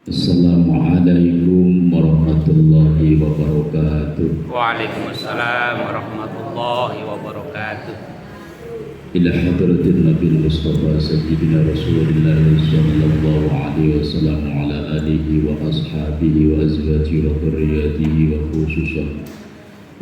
Assalamualaikum warahmatullahi wabarakatuh. Waalaikumsalam warahmatullahi wabarakatuh. Ila hadratin Nabi Mustafa Sayyidina Rasulullah sallallahu alaihi wasallam ala alihi wa ashabihi wa azwajihi wa dhurriyyatihi wa khususan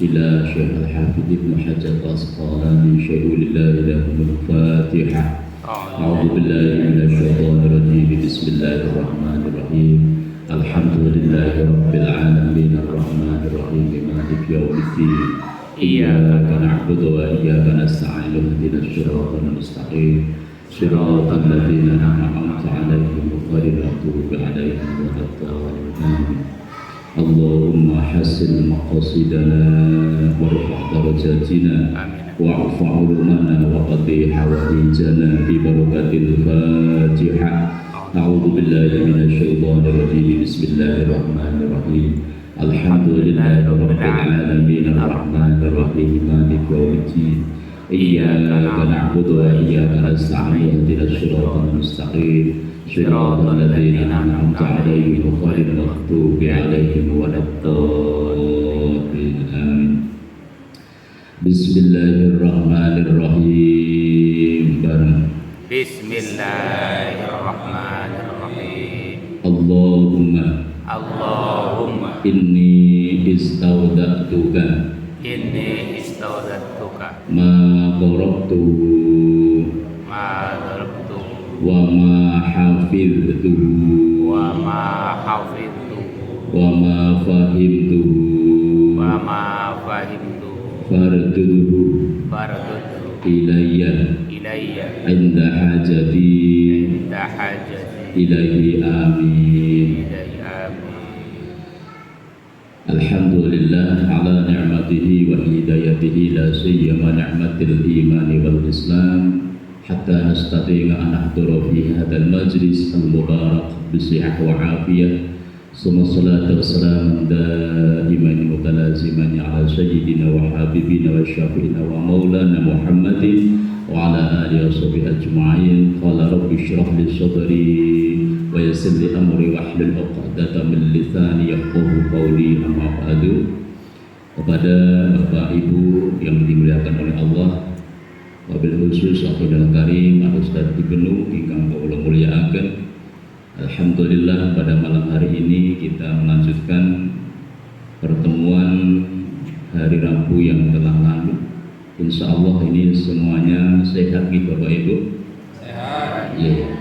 ila Syekh Al-Hafidh Ibnu Hajar Al-Asqalani syaikhulillah lahumul Fatihah. A'udzu billahi minasy syaithanir rajim. Bismillahirrahmanirrahim. Alhamdulillahi rabbil alamin arrahmanir rahim maliki yaumiddin. Iyyaka na'budu wa iyyaka nasta'in ihdinas siratal mustaqim siratal ladzina an'amta 'alaihim ghairil maghdubi 'alaihim waladdallin. Allahumma hassin maqasidana warfa' darajatina wa'fu 'ulumana wa qadhi hawaijana bi barakatil Fatihah. A'udzu billahi minasy syaithanir rajim. Bismillahirrahmanirrahim. Alhamdulillahi rabbil alamin arrahmanir rahim maliki yaumiddin. Iyyaka na'budu wa iyyaka nasta'in ihdinas siratal mustaqim siratal ladzina an'amta 'alaihim ghairil maghdubi 'alaihim waladdallin. Amin. Bismillahirrahmanirrahim. Bismillahirrahmanirrahim. Allahumma inni istawda'tuka inni istawdatuka ma qara'tu ma darabtu wa ma hafidhtu wa ma hafidtu wa ma fahimtu wa ma fahimtu farduhu farduhu ilayya ilayya inda hajati inda hajati ilaihi. Amin. ilayya amin. Alhamdulillah ala ni'matihi wa hidayatihi la sayyama ni'matil imani wal islam hatta nastati'a an nahdura fi hadzal majlis al mubarak bi sihah wa afiyah. Summa salatu wassalamu daiman mutalaziman ala sayyidina wa habibina wa syafi'ina wa maulana Muhammadin wa ala alihi wa sahbihi ajma'in. Qala rabbi shrah li sadri wa yassir li amri wahlul 'uqdatam min lisani yafqahu qawli. Amma ba'du. Kepada Bapak Ibu yang dimuliakan oleh Allah, wabil khusus akhirul karim Ustaz Ibnu ingkang kula mulyakaken. Alhamdulillah pada malam hari ini kita melanjutkan pertemuan hari Rabu yang telah lalu. Insya Allah ini semuanya sehat nih Bapak Ibu. Sehat. Ya,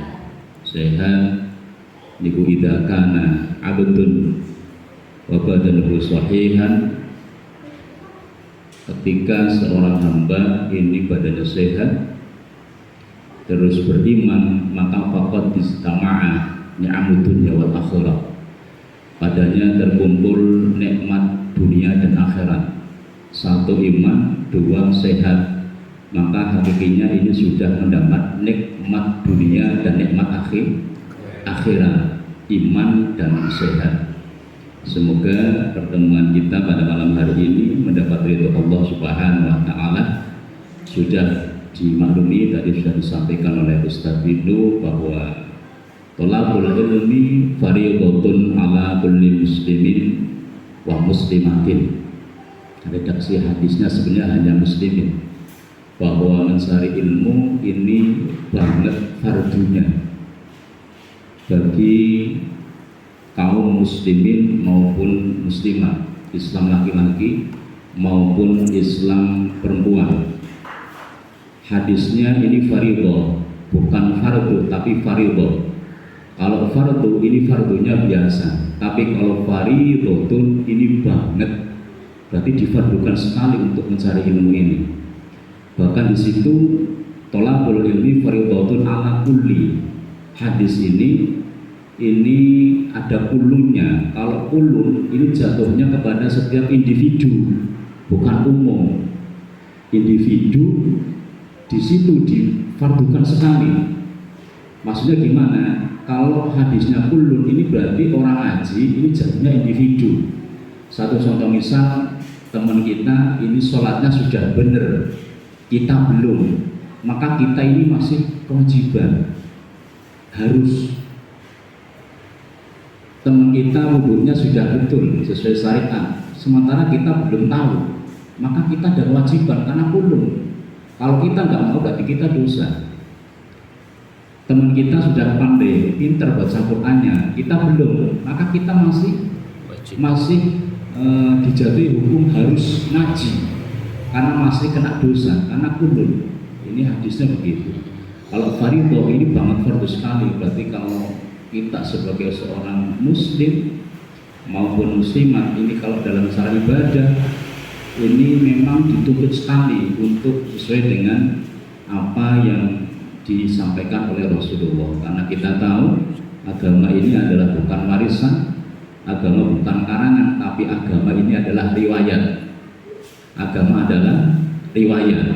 sehat. Niku idza kana abdun wa badanuhu sahihan. Ketika seorang hamba ini badannya sehat terus beriman, maka faqad istama'a ni'amud dunya wal akhirah. Padanya terkumpul nikmat dunia dan akhirat. Satu iman, dua sehat. Maka hakikinya ini sudah mendapat nikmat dunia dan nikmat akhirat, iman dan sehat. Semoga pertemuan kita pada malam hari ini mendapat ridho Allah Subhanahu wa taala. Sudah dimaklumi tadi sudah disampaikan oleh Ustaz Ibnu bahwa thalabul ilmi fardhatun ala kulli muslimin wa muslimatin. Redaksi hadisnya sebenarnya hanya muslimin, bahwa mencari ilmu ini banget fardunya bagi kaum muslimin maupun muslimah, Islam laki-laki maupun Islam perempuan. Hadisnya ini fardhu, bukan fardu tapi fardhu. Kalau fardu ini fardunya biasa, tapi kalau fardhatun ini banget, berarti difardukan sekali untuk mencari ilmu ini. Bahkan di situ thalabul ilmi fardhatun ala kulli. Hadis ini ada kulunnya. Kalau kulun ini jatuhnya kepada setiap individu, bukan umum. Individu di situ difardukan sekali. Maksudnya gimana? Kalau hadisnya kulun ini berarti orang haji ini jatuhnya individu. Satu contoh misal, teman kita ini sholatnya sudah benar, kita belum, maka kita ini masih kewajiban harus teman kita wudhunya sudah betul sesuai syariat, sementara kita belum tahu, maka kita ada kewajiban karena kulun. Kalau kita nggak mau berarti kita dosa. Teman kita sudah pandai, pinter baca Qur'annya, kita belum, maka kita masih dijatuhi hukum harus ngaji karena masih kena dosa, karena kulun. Ini hadisnya begitu. Kalau fardhu ini banget fardu sekali, berarti kalau kita sebagai seorang muslim maupun muslimat ini kalau dalam cara ibadah ini memang dituntut sekali untuk sesuai dengan apa yang disampaikan oleh Rasulullah, karena kita tahu agama ini adalah bukan warisan, agama bukan karangan, tapi agama ini adalah riwayat. Agama adalah riwayat.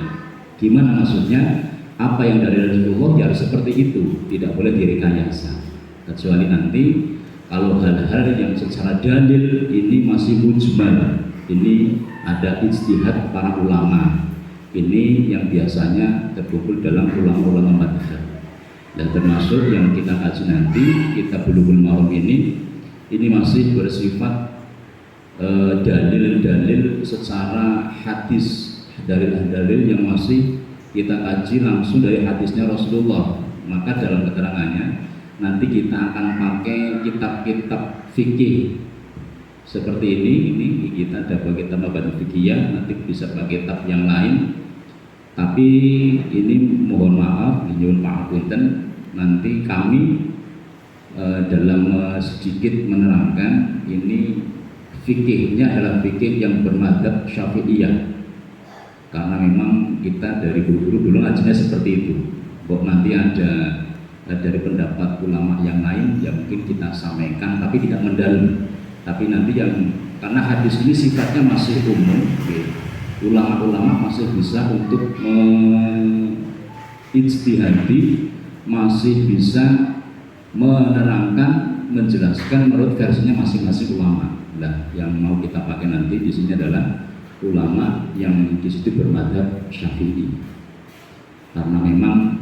Gimana maksudnya? Apa yang dari Rasulullah ya harus seperti itu, tidak boleh direkayasa. Kecuali nanti kalau hal-hal yang secara dalil ini masih mujmal, ini ada ijtihad para ulama, ini yang biasanya terkumpul dalam ulama-ulama madhab. Dan termasuk yang kita kaji nanti, kita Bulughul Maram ini masih bersifat dalil-dalil secara hadis, dalil-dalil yang masih kita kaji langsung dari hadisnya Rasulullah. Maka dalam keterangannya nanti kita akan pakai kitab-kitab fikih seperti ini kita dapat kitab Mabahith Fiqhiyah, nanti bisa pakai kitab yang lain. Tapi ini mohon maaf, nyuwun pangapunten, nanti kami dalam sedikit menerangkan ini fikihnya adalah fikih yang bermadzhab Syafi'iyah. Karena memang kita dari guru-guru dulu ngajinya seperti itu. Kok nanti ada dari pendapat ulama yang lain yang mungkin kita sampaikan tapi tidak mendalam. Tapi nanti yang karena hadis ini sifatnya masih umum, ulama-ulama masih bisa untuk ijtihadi, masih bisa menerangkan, menjelaskan menurut versinya masing-masing ulama. Nah, yang mau kita pakai nanti di sini adalah ulama yang di situ bermadzhab Syafi'i. Karena memang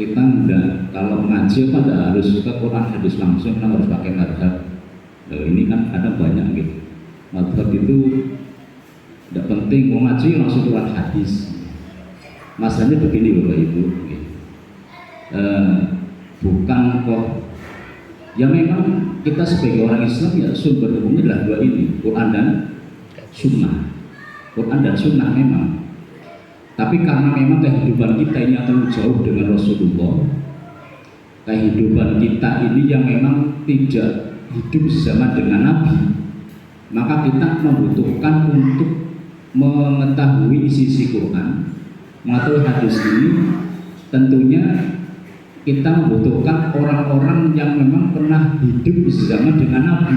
kita enggak, kalau ngaji pada harus ke Quran hadis langsung, kita harus pakai madhab. Ini kan ada banyak gitu. Madhab itu tidak penting, mau ngaji langsung Quran hadis. Masalahnya begini Bapak Ibu, bukan kok. Ya memang kita sebagai orang Islam ya sumber hukumnya adalah dua ini, Quran dan Sunnah. Quran dan Sunnah memang. Tapi karena memang kehidupan kita ini akan jauh dengan Rasulullah, kehidupan kita ini yang memang tidak hidup zaman dengan Nabi, maka kita membutuhkan untuk mengetahui isi Quran, mengetahui hadis ini. Tentunya kita membutuhkan orang-orang yang memang pernah hidup zaman dengan Nabi.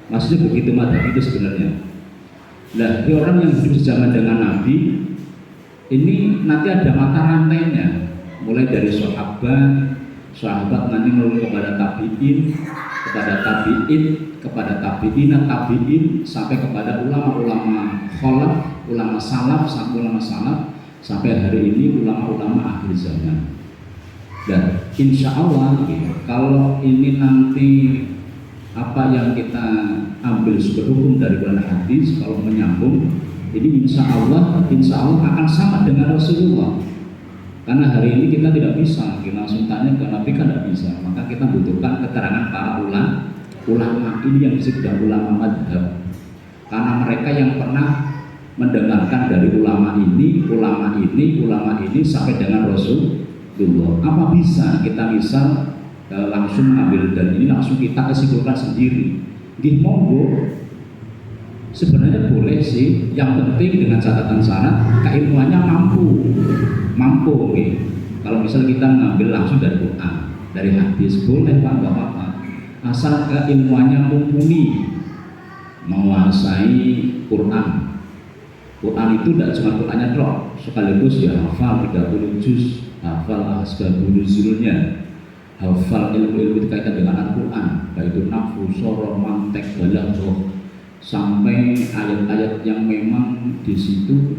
Maksudnya begitu madhab itu sebenarnya. Nah, orang yang hidup zaman dengan Nabi ini nanti ada mata rantainya, mulai dari sahabat nanti melalui kepada tabiin, kepada tabiin sampai kepada ulama-ulama khalaf, ulama salaf, sampai hari ini ulama-ulama akhir zaman. Dan insya Allah kalau ini nanti apa yang kita ambil sumber hukum dari Quran hadis kalau menyambung, ini insya Allah akan sama dengan Rasulullah. Karena hari ini kita tidak bisa kita langsung tanya ke Nabi, kan tidak bisa. Maka kita butuhkan keterangan para ulama ini yang disebut ulama madhab. Karena mereka yang pernah mendengarkan dari ulama ini sampai dengan Rasulullah. Apa bisa kita langsung ambil dan ini langsung kita kesimpulan sendiri? Di monggo. Sebenarnya boleh sih, yang penting dengan catatan syarat keilmuannya mampu okay. Kalau misal kita ngambil langsung dari Quran, dari hadis boleh Pak, nggak apa-apa, asal keilmuannya mumpuni, menguasai Quran itu tidak cuma Qurannya drop, sekaligus ya hafal 30 juz, hafal asbabun nuzulnya, hafal ilmu-ilmu berkaitan dengan Al-Quran, baik itu nahwu, soroh, mantek, balaghah, sampai ayat-ayat yang memang di situ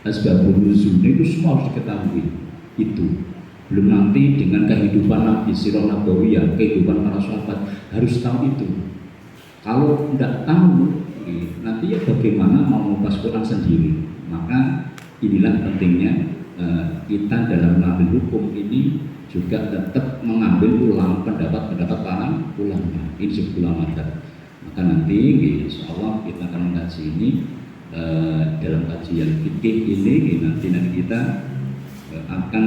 asbabun nuzul itu semua harus diketahui. Itu belum nanti dengan kehidupan Nabi sirah nabawiyah, kehidupan para sahabat, harus tahu itu. Kalau tidak tahu, nanti ya bagaimana mau mengupas Quran sendiri. Maka inilah pentingnya kita dalam mengambil hukum ini juga tetap mengambil pendapat-pendapat para ulama. Ini disebut ulama. Maka nanti insya Allah kita akan mengkaji ini dalam kajian fikih ini nanti kita akan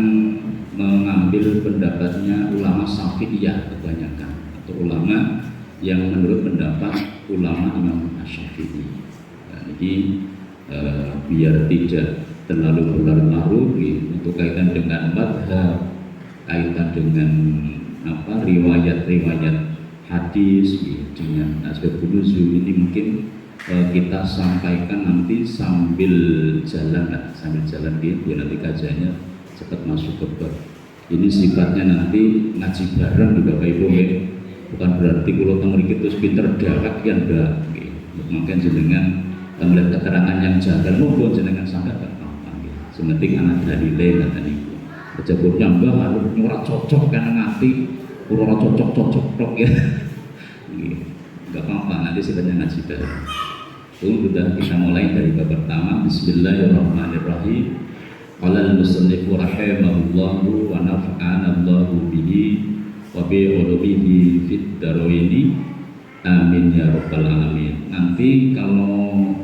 mengambil pendapatnya ulama Syafi'iyah kebanyakan, atau ulama yang menurut pendapat ulama Imam Syafi'i. Jadi biar tidak terlalu berlarut-larut untuk kaitan dengan madhab, kaitan dengan riwayat-riwayat hadis dengan asbabun nuzul ini mungkin kita sampaikan nanti sambil jalan biar nanti kajiannya cepat masuk ke bab. Ini sifatnya nanti ngaji bareng di Bapak Ibu ya. Bukan berarti kalau tengrik terus pinter darat ya enggak. Mungkin jenengan melihat keterangan yang jagal monggo jenengan sangat gampang. Sementing anak dalile ngoten niku. Kejabutnya mbah harus nyurat cocok kan ngati ora cocok-cocok tok ya. Enggak apa-apa nanti sifatnya ngaji bareng. Sudah kita mulai dari bab pertama. Bismillahirrahmanirrahim. Qala al-musannifu rahimahullahu wa nafa'ana Allahu bihi wa bi ulumihi fid daraini amin ya rabbal alamin. Nanti kalau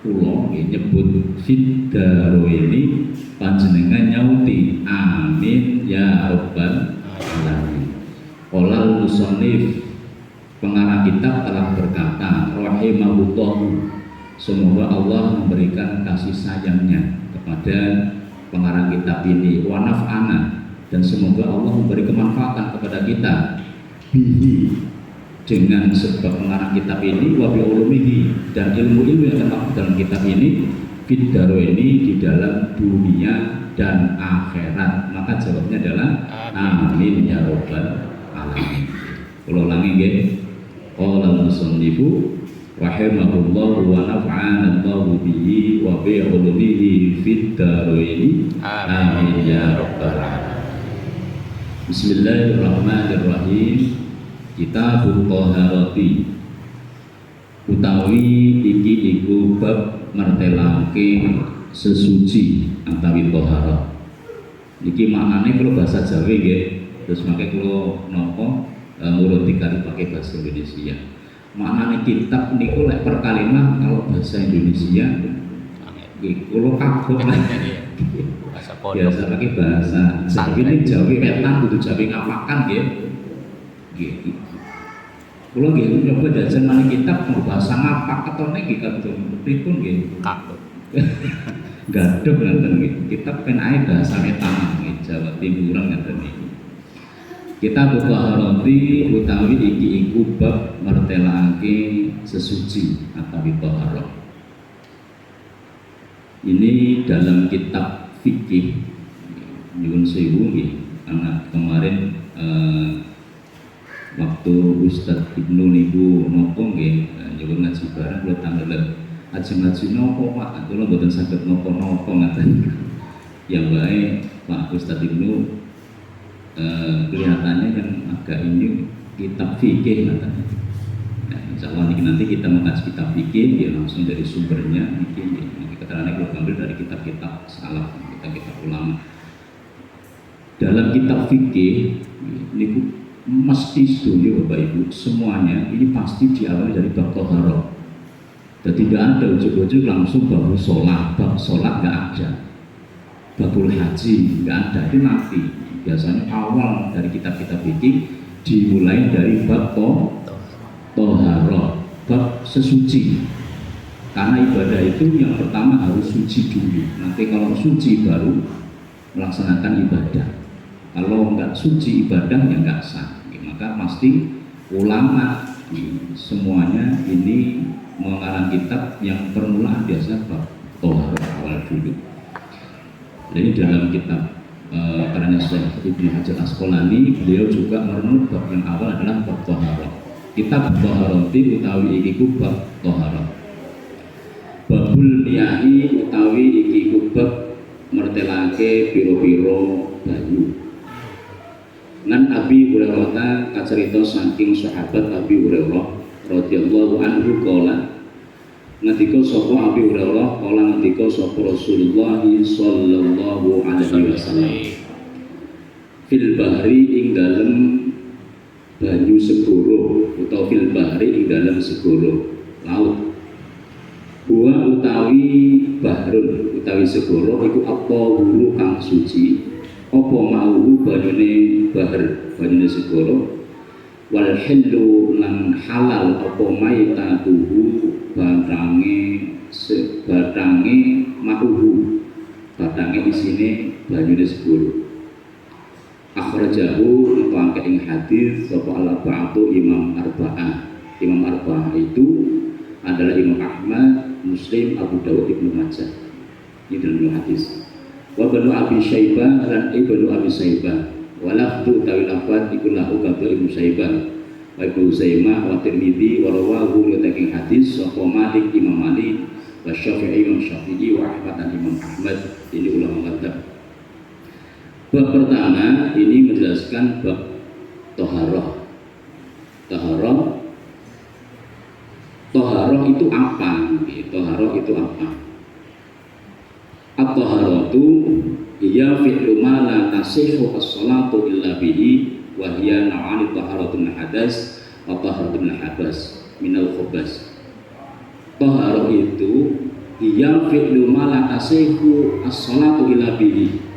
kula nyebut fid daraini panjenengan nyauti amin ya rabbal alamin. Qala al-musannif pengarang kitab telah berkata rahimahullahu, semoga Allah memberikan kasih sayangnya kepada pengarang kitab ini, wa naf'ana, dan semoga Allah memberi kemanfaatan kepada kita bihi, dengan sebab pengarang kitab ini, wa bi ulumihi, dan ilmu-ilmu yang terdapat dalam kitab ini fid daraini, di dalam dunia dan akhirat. Maka jawabnya adalah amin ya rabbal alamin. Kalau ulangi nggih. Qala al-musannifu rahimahullahu wa naf'ana Allahu bihi wa bi ulumihi fid daraini amin ya rabbal alamin. Bismillahirrahmanirrahim. Kitabut Thaharati utawi iki iku bab martelake sesuci atawi thaharah. Iki maknane kalau bahasa Jawa nggih, terus mangke kula napa murut dikali pakai bahasa Indonesia. Maknane kitab niku lek per kalimat kalau bahasa Indonesia nggih kula kagok bahasa pondok. Biasa pakai bahasa Jawa ini Jawa wetan kudu Jawa ngapakan nggih. Nggih. Kula nggih nyoba jajan maneh kitab mau bahasa ngapak ketone nggih kadung pripun nggih. Kagok. Gadhog ngoten nggih. Kitab penake bahasa wetan nggih Jawa Timuran ngoten niki. Kitabut Thaharati utawi iki iku bab martelake sesuci atawi thaharah. Ini dalam kitab fikih nyuwun sewu nggih, karena kemarin waktu Ustadz Ibnu niku nopo nggih nyuwun ngaji bareng kula tanglet ngaji nopo Pak, kula mboten saged nopo-nopo ngaten. Yang baik Pak Ustadz Ibnu kelihatannya kan agak ini kitab fikih katanya. Nah, insya Allah nanti kita mengkaji kitab fikih ya langsung dari sumbernya fikih. Keterangan kita ambil dari kitab-kitab salaf, kitab-kitab ulama. Dalam kitab fikih ini mesti setuju Bapak Ibu semuanya ini pasti diawali dari bab thaharah. Dan tidak ada ujuk-ujuk langsung bab sholat nggak ada, babul haji nggak ada, itu nanti. Biasanya awal dari kitab-kitab fikih dimulai dari bab thaharah, bab sesuci. Karena ibadah itu yang pertama harus suci dulu. Nanti kalau suci baru melaksanakan ibadah. Kalau enggak suci ibadah ya enggak sah. Maka pasti ulama semuanya ini mengarang kitab yang permulaan biasa bab thaharah awal dulu. Jadi dalam kitab karena Syekh Ibnu Hajar Asqalani beliau juga merenung bab yang awal adalah bab thaharah. Kitab Thaharati utawi iki ku bab thaharah. Babul miyahi utawi iki ku bab mertelake piro-piro banyu. Ngan Abi Hurairah kacarita saking sahabat Abi Hurairah radhiyallahu anhu qala ngendika sapa Abi Hurairah qala ngendika sapa Rasulullah sallallahu alaihi wasallam fil bahri ing dalem banyu segoro utawa fil bahri ing dalem segoro laut buah utawi bahrun utawi segoro iku apa wuru kang suci apa mau banyune bahr banyune segoro wal hillu lan halal apa maitatuhu batange mauhu batange isine banyune segoro akhrajahu nutangke ing hadis sapa al-arba'atu Imam Arba'ah. Imam Arba'ah itu adalah Imam Ahmad, Muslim, Abu Dawud, Ibnu Majah. Ini dalam hadis. Wa banu Abi Syaibah lan ibnu Abi Syaibah. Wa lafdhu tawil afad iku lahu kabeh Ibnu Syaibah. Wa Ibnu Zaimah wa Tirmidzi wa rawahu lutaking hadis sapa Malik Imam Malik wa Syafi'i Imam Syafi'i wa Ahmad dan Imam Ahmad. Ini ulama madzhab. Bab pertama ini menjelaskan bab toharoh. Toharoh itu apa? Toharoh itu apa? At-toharotu hiya fi'lu ma la tasihhu as-salatu illa bihi wa hiya naw'ani toharatun hadas wa toharatun habas minal khubas. Toharoh itu hiya fi'lu ma la tasihhu as-salatu illa bihi.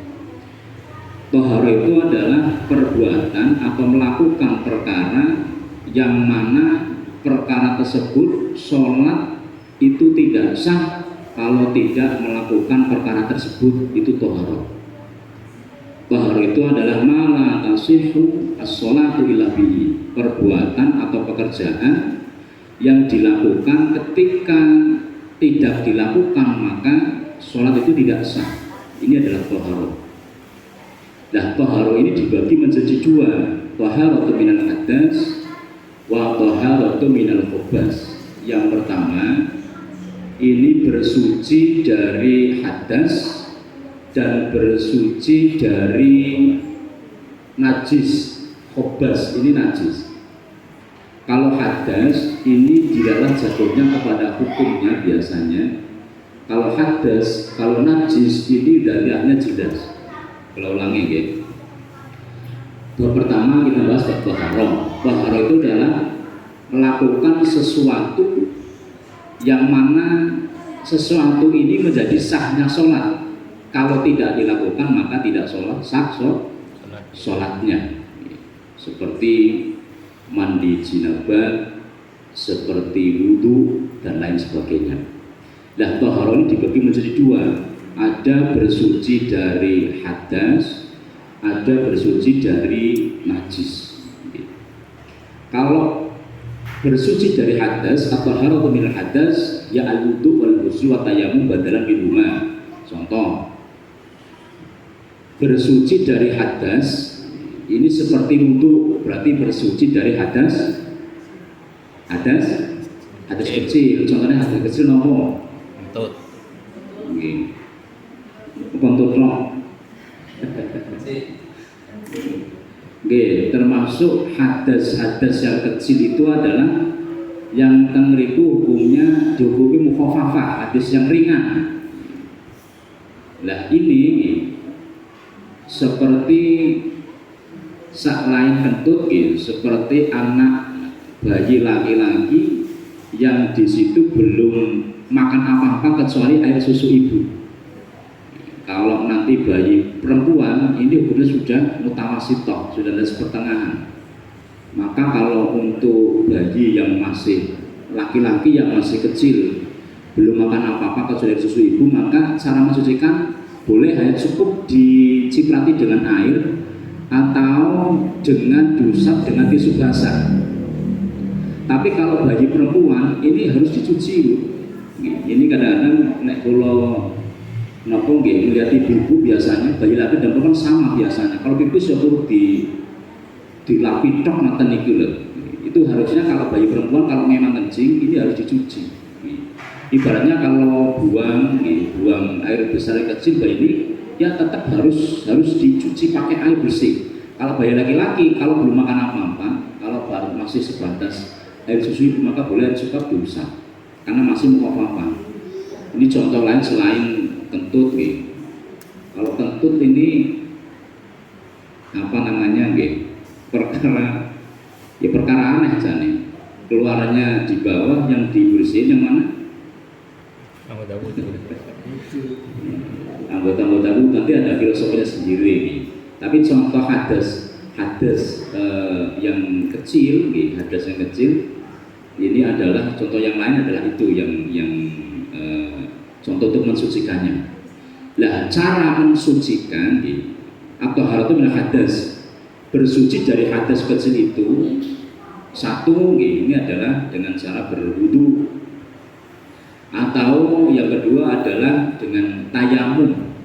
Toharoh itu adalah perbuatan atau melakukan perkara yang mana perkara tersebut sholat itu tidak sah kalau tidak melakukan perkara tersebut, itu toharoh. Toharoh itu adalah mala tasihhu as-sholatu illa bihi, perbuatan atau pekerjaan yang dilakukan ketika tidak dilakukan maka sholat itu tidak sah. Ini adalah toharoh. Nah, toharoh ini dibagi menjadi dua, toharatu minal hadas wa toharatu minal khubas. Yang pertama ini bersuci dari hadas dan bersuci dari najis. Khubas ini najis. Kalau hadas ini tidaklah jatuhnya kepada hukumnya biasanya. Kalau hadas, kalau najis ini daliahnya jelas. Kalau ulangi ya. Pertama kita bahas toharoh. Toharoh itu adalah melakukan sesuatu yang mana sesuatu ini menjadi sahnya sholat. Kalau tidak dilakukan maka tidak sah sholatnya. Seperti mandi jinabah, seperti wudhu dan lain sebagainya. Nah, toharoh ini dibagi menjadi dua. Ada bersuci dari hadas, ada bersuci dari najis. Kalau bersuci dari hadas atau haratu minal hadas ya al-wudu wal ghusl wa tayammum badalan minhuma. Contoh, bersuci dari hadas ini seperti wudu, berarti bersuci dari hadas kecil. Contohnya hadas kecil nopo? Kentut. Nggih. Kentut tok. Nggih, termasuk hadas yang kecil itu adalah yang tengriku hukumnya dihukumi mukhafafah, hadis yang ringan. Nah ini seperti sak lain kentut gitu, seperti anak bayi laki-laki yang di situ belum makan apa-apa kecuali air susu ibu. Kalau nanti bayi perempuan ini hukumnya sudah mutawasitoh, sudah ada sepertengahan. Maka kalau untuk bayi yang masih laki-laki yang masih kecil belum makan apa-apa kecuali air susu ibu, maka cara mensucikan boleh hanya cukup diciprati dengan air atau dengan diusap dengan tisu basah. Tapi kalau bayi perempuan ini harus dicuci. Ini kadang-kadang nek kula napa nggih melihat ibu biasanya bayi laki dan perempuan sama biasanya. Kalau pipis ya perlu dilapi tok ngoten iki lho. Itu harusnya kalau bayi perempuan kalau memang kencing ini harus dicuci. Ibaratnya kalau buang air besar yang kecil bayi ini ya tetap harus dicuci pakai air bersih. Kalau bayi laki-laki, kalau belum makan apa-apa, kalau baru masih sebatas air susu ibu, maka boleh suka dosa karena masih mau apa-apa. Ini contoh lain selain kentut gitu. Kalau kentut ini apa namanya gitu, perkara aneh jane. Keluarnya di bawah, yang dibersihin yang mana? Anggota-anggota itu nanti ada filosofinya sendiri gitu. Tapi contoh hadas yang kecil, hadas yang kecil ini adalah contoh yang lain adalah itu yang contoh untuk mensucikannya. Lah cara mensucikan atau haratu min hadas, bersuci dari hadas kecil itu satu ini adalah dengan cara berwudu, atau yang kedua adalah dengan tayamum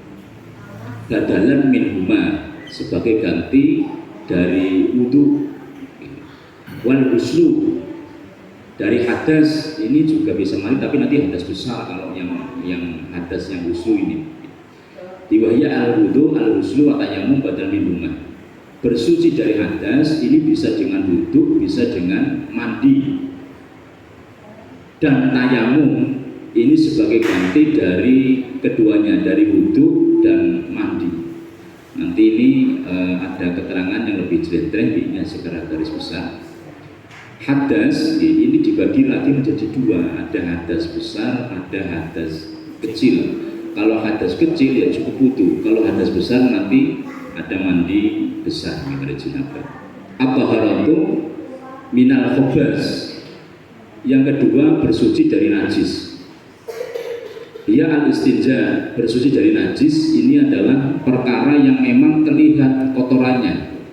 badalan minhuma, sebagai ganti dari wudu. Wal ghuslu, dari hadas ini juga bisa mandi, tapi nanti hadas besar kalau yang hadas yang ghuslu ini. Diwahya al wudu al ghuslu wa tayamum badal minhuma. Bersuci dari hadas ini bisa dengan wudhu, bisa dengan mandi. Dan tayamum ini sebagai ganti dari keduanya, dari wudhu dan mandi. Nanti ini ada keterangan yang lebih jelas ini secara garis besar. Hadas ini dibagi lagi menjadi dua, ada hadas besar, ada hadas kecil. Kalau hadas kecil ya cukup wudhu, kalau hadas besar nanti ada mandi besar, ada jenabah. At-taharatu minal khobas. Yang kedua bersuci dari najis. Dia al-istinja, bersuci dari najis ini adalah perkara yang memang terlihat kotorannya,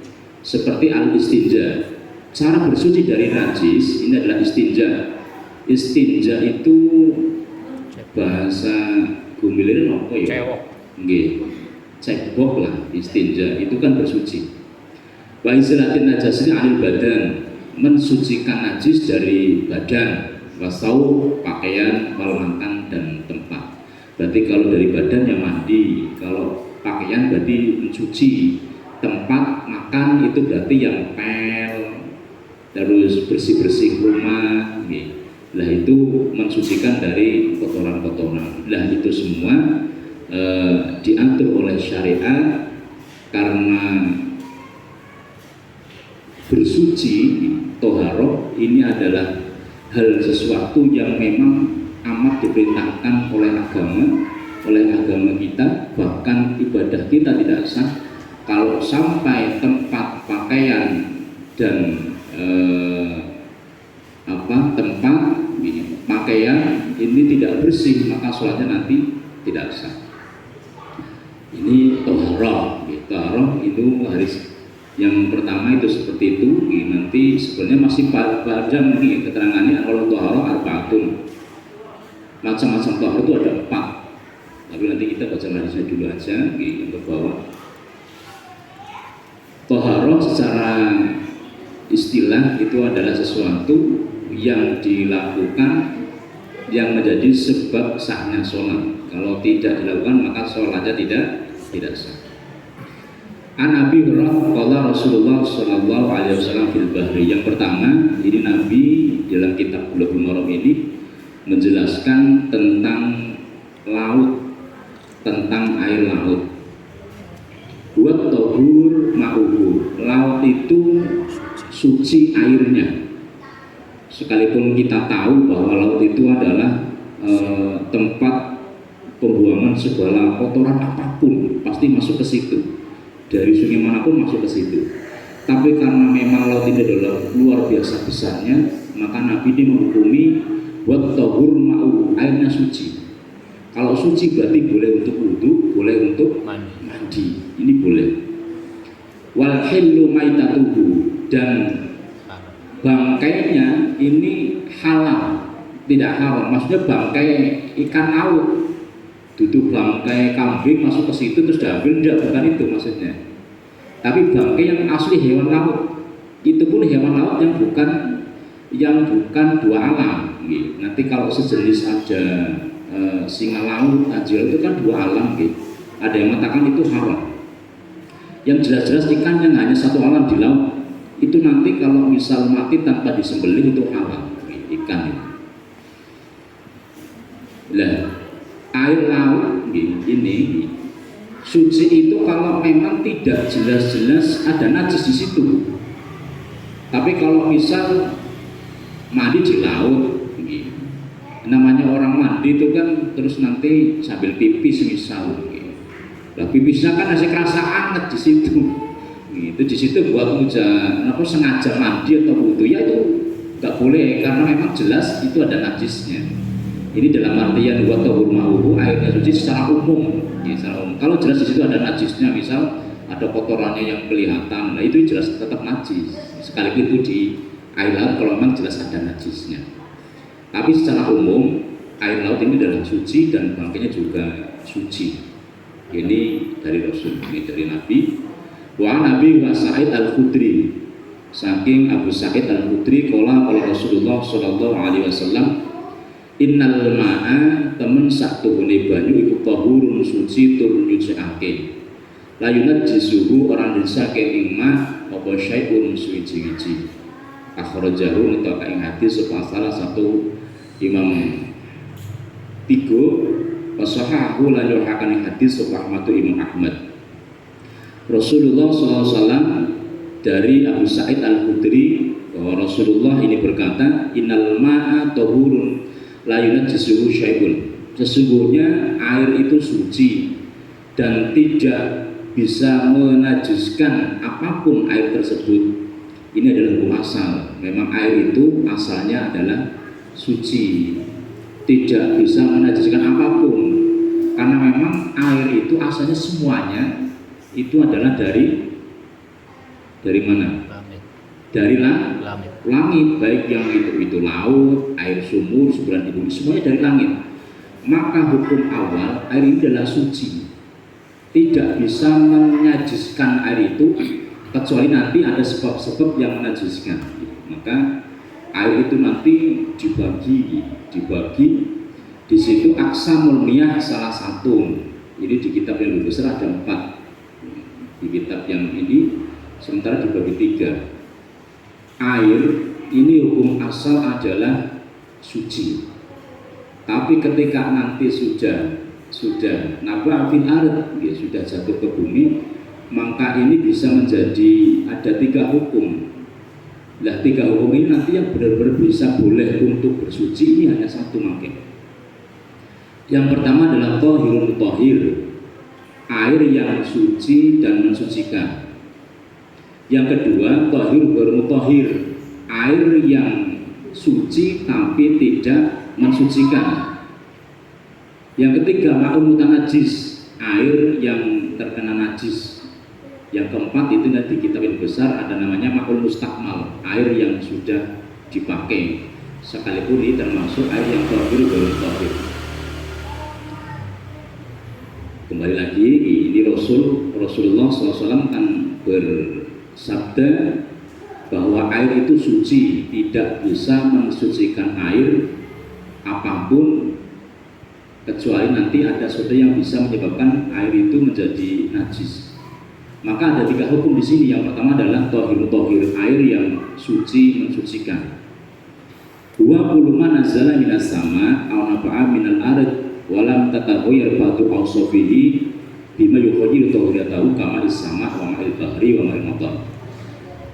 seperti al-istinja. Cara bersuci dari najis ini adalah istinja. Istinja itu bahasa gumilir apa ya? Cewok. Nggih. Cebok lah, istinja itu kan bersuci. Wa izalatin najasnya anil badan, mensucikan najis dari badan, wasau pakaian, wal makan dan tempat. Berarti kalau dari badan ya mandi, kalau pakaian berarti mencuci, tempat makan itu berarti yang pel, terus bersih-bersih rumah, gitu. Lah itu mensucikan dari kotoran-kotoran. Lah itu semua diatur oleh syariat, karena bersuci toharoh ini adalah hal sesuatu yang memang amat diperintahkan oleh agama kita. Bahkan ibadah kita tidak sah kalau sampai tempat pakaian dan tempat pakaian ini tidak bersih, maka sholatnya nanti tidak sah. Ini toharoh. Toharoh itu harus yang pertama itu seperti itu. Nanti sebenarnya masih panjang nih keterangannya. Kalau toharoh arba'atun, macam-macam toharoh itu ada 4. Tapi nanti kita baca hadisnya dulu aja yang ke bawah. Toharoh secara istilah itu adalah sesuatu yang dilakukan yang menjadi sebab sahnya sholat. Kalau tidak dilakukan maka sholatnya tidak sah. An Abi Hurairah qala Rasulullah sallallahu alaihi wasallam fil bahri. Yang pertama, ini Nabi dalam kitab Bulughul Maram ini menjelaskan tentang laut, tentang air laut. Wa tahur ma'uhu. Laut itu suci airnya. Sekalipun kita tahu bahwa laut itu adalah tempat pembuangan segala kotoran apapun pasti masuk ke situ, dari sungai manapun masuk ke situ. Tapi karena memang laut ini adalah luar biasa besarnya, maka Nabi ini menghukumi buat tahur ma'u, airnya suci. Kalau suci berarti boleh untuk wudu, boleh untuk mandi. Ini boleh. Wal hillu maitatuhu, dan bangkainya ini halal, tidak haram. Maksudnya bangkai ikan laut, duduk bangkai kambing masuk ke situ terus diambil, tidak, bukan itu maksudnya. Tapi bangkai yang asli hewan laut, itu pun hewan laut yang bukan dua alam. Gitu. Nanti kalau sejenis ada singa laut, ajil itu kan dua alam. Gitu. Ada yang mengatakan itu haram. yang jelas-jelas ikan yang hanya satu alam di laut, itu nanti kalau misal mati tanpa disembelih itu halal ikan itu. Lah, air laut ini suci itu kalau memang tidak jelas-jelas ada najis di situ. Tapi kalau misal mandi di laut, namanya orang mandi itu kan terus nanti sambil pipis misal, nah pipisnya kan masih kerasa anget di situ. Itu di situ buat sengaja mandi atau wudu ya itu nggak boleh karena memang jelas itu ada najisnya. Ini dalam artian wa tahur ma'uhu airnya suci secara umum. Ya, secara umum. Kalau jelas di situ ada najisnya, misal ada kotorannya yang kelihatan, nah itu jelas tetap najis. Sekalipun itu di air laut kalau memang jelas ada najisnya. Tapi secara umum air laut ini adalah suci dan makanya juga suci. Ini dari Rasul, ini dari Nabi. Wa Nabi wa Sa'id al-Khudri. Saking Abu Sa'id al-Khudri qala Rasulullah sallallahu alaihi wasallam, innal ma'a temen sak tuhune banyu iku tahurun suci tur nyucikake. La yunajjisuhu orang disake ing ma apa syai'un suci-suci. Akhrajahu utawa ing hadis sapa salah satu Imam Tigo wasahahu lan yuhakan hadis sapa Ahmad Imam Ahmad. Rasulullah SAW dari Abu Sa'id al-Khudri bahwa Rasulullah ini berkata, innal ma'a tahurun la yunajjisuhu syai'un. Sesungguhnya air itu suci dan tidak bisa menajiskan apapun air tersebut. Ini adalah hukum asal. Memang air itu asalnya adalah suci, tidak bisa menajiskan apapun. Karena memang air itu asalnya semuanya itu adalah dari mana? Langit. Dari Langit. langit, baik yang itu laut, air sumur, semburan di bumi, semuanya dari langit. Maka hukum awal air ini adalah suci, tidak bisa menajiskan air itu kecuali nanti ada sebab-sebab yang menajiskan. Maka air itu nanti dibagi di situ aksamul miyah salah satu. Jadi di kitab yang lebih besar ada 4, di kitab yang ini sementara dibagi 3. Air ini hukum asal adalah suci, tapi ketika nanti sudah nabah fil ard, ya sudah jatuh ke bumi, maka ini bisa menjadi ada 3 hukum. Nah 3 hukum ini nanti yang benar-benar bisa boleh untuk bersuci ini hanya 1 mungkin. Yang pertama adalah thahirun mutahhir, air yang suci dan mensucikan. Yang kedua thahir bermutahhir, air yang suci tapi tidak mensucikan. Yang ketiga ma'un mutanajis, air yang terkena najis. Yang keempat itu nanti kitab yang besar ada namanya ma'ul mustakmal, air yang sudah dipakai. Sekalipun ini termasuk air yang thahir bermutahhir. Kembali lagi ini Rasulullah SAW kan bersabda bahwa air itu suci, tidak bisa mensucikan air apapun kecuali nanti ada sesuatu yang bisa menyebabkan air itu menjadi najis. Maka ada 3 hukum di sini. Yang pertama adalah thahir, air yang suci mensucikan. 20 man nazala minas sama aw nafa'a minal ard walam tataghayyar ba'du awsafihi bima yukhayyiru tahuriyatahu kama is-sama' wa ma'il bahri wa ma'il matar.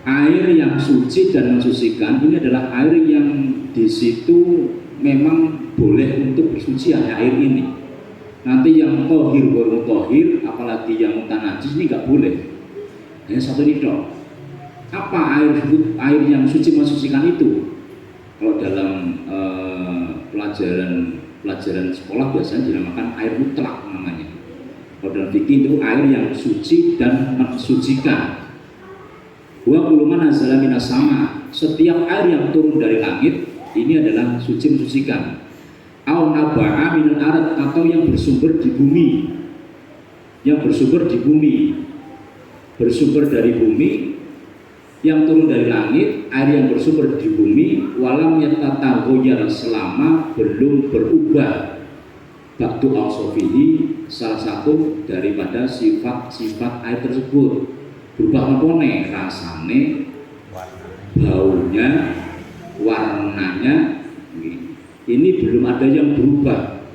Air yang suci dan mensucikan ini adalah air yang di situ memang boleh untuk bersuci, hanya air ini. Nanti yang thahir bermutahhir apalagi yang mutanajis ini nggak boleh. Hanya 1 ini dong. Apa air yang suci mensucikan itu? Kalau dalam pelajaran sekolah biasanya dinamakan air mutlak namanya. Kalau dalam fikih itu air yang suci dan mensucikan. Wa kullu man nazala minas sama, setiap air yang turun dari langit ini adalah suci mensucikan. Au naba'a minal ard, atau yang bersumber di bumi. Yang bersumber di bumi. Bersumber dari bumi, yang turun dari langit, air yang bersumber di bumi, walam yatataghayyar, selama belum berubah ba'du awsafihi, salah satu daripada sifat-sifat air tersebut. Berubah nopone rasane, baunya, warnanya. Ini belum ada yang berubah.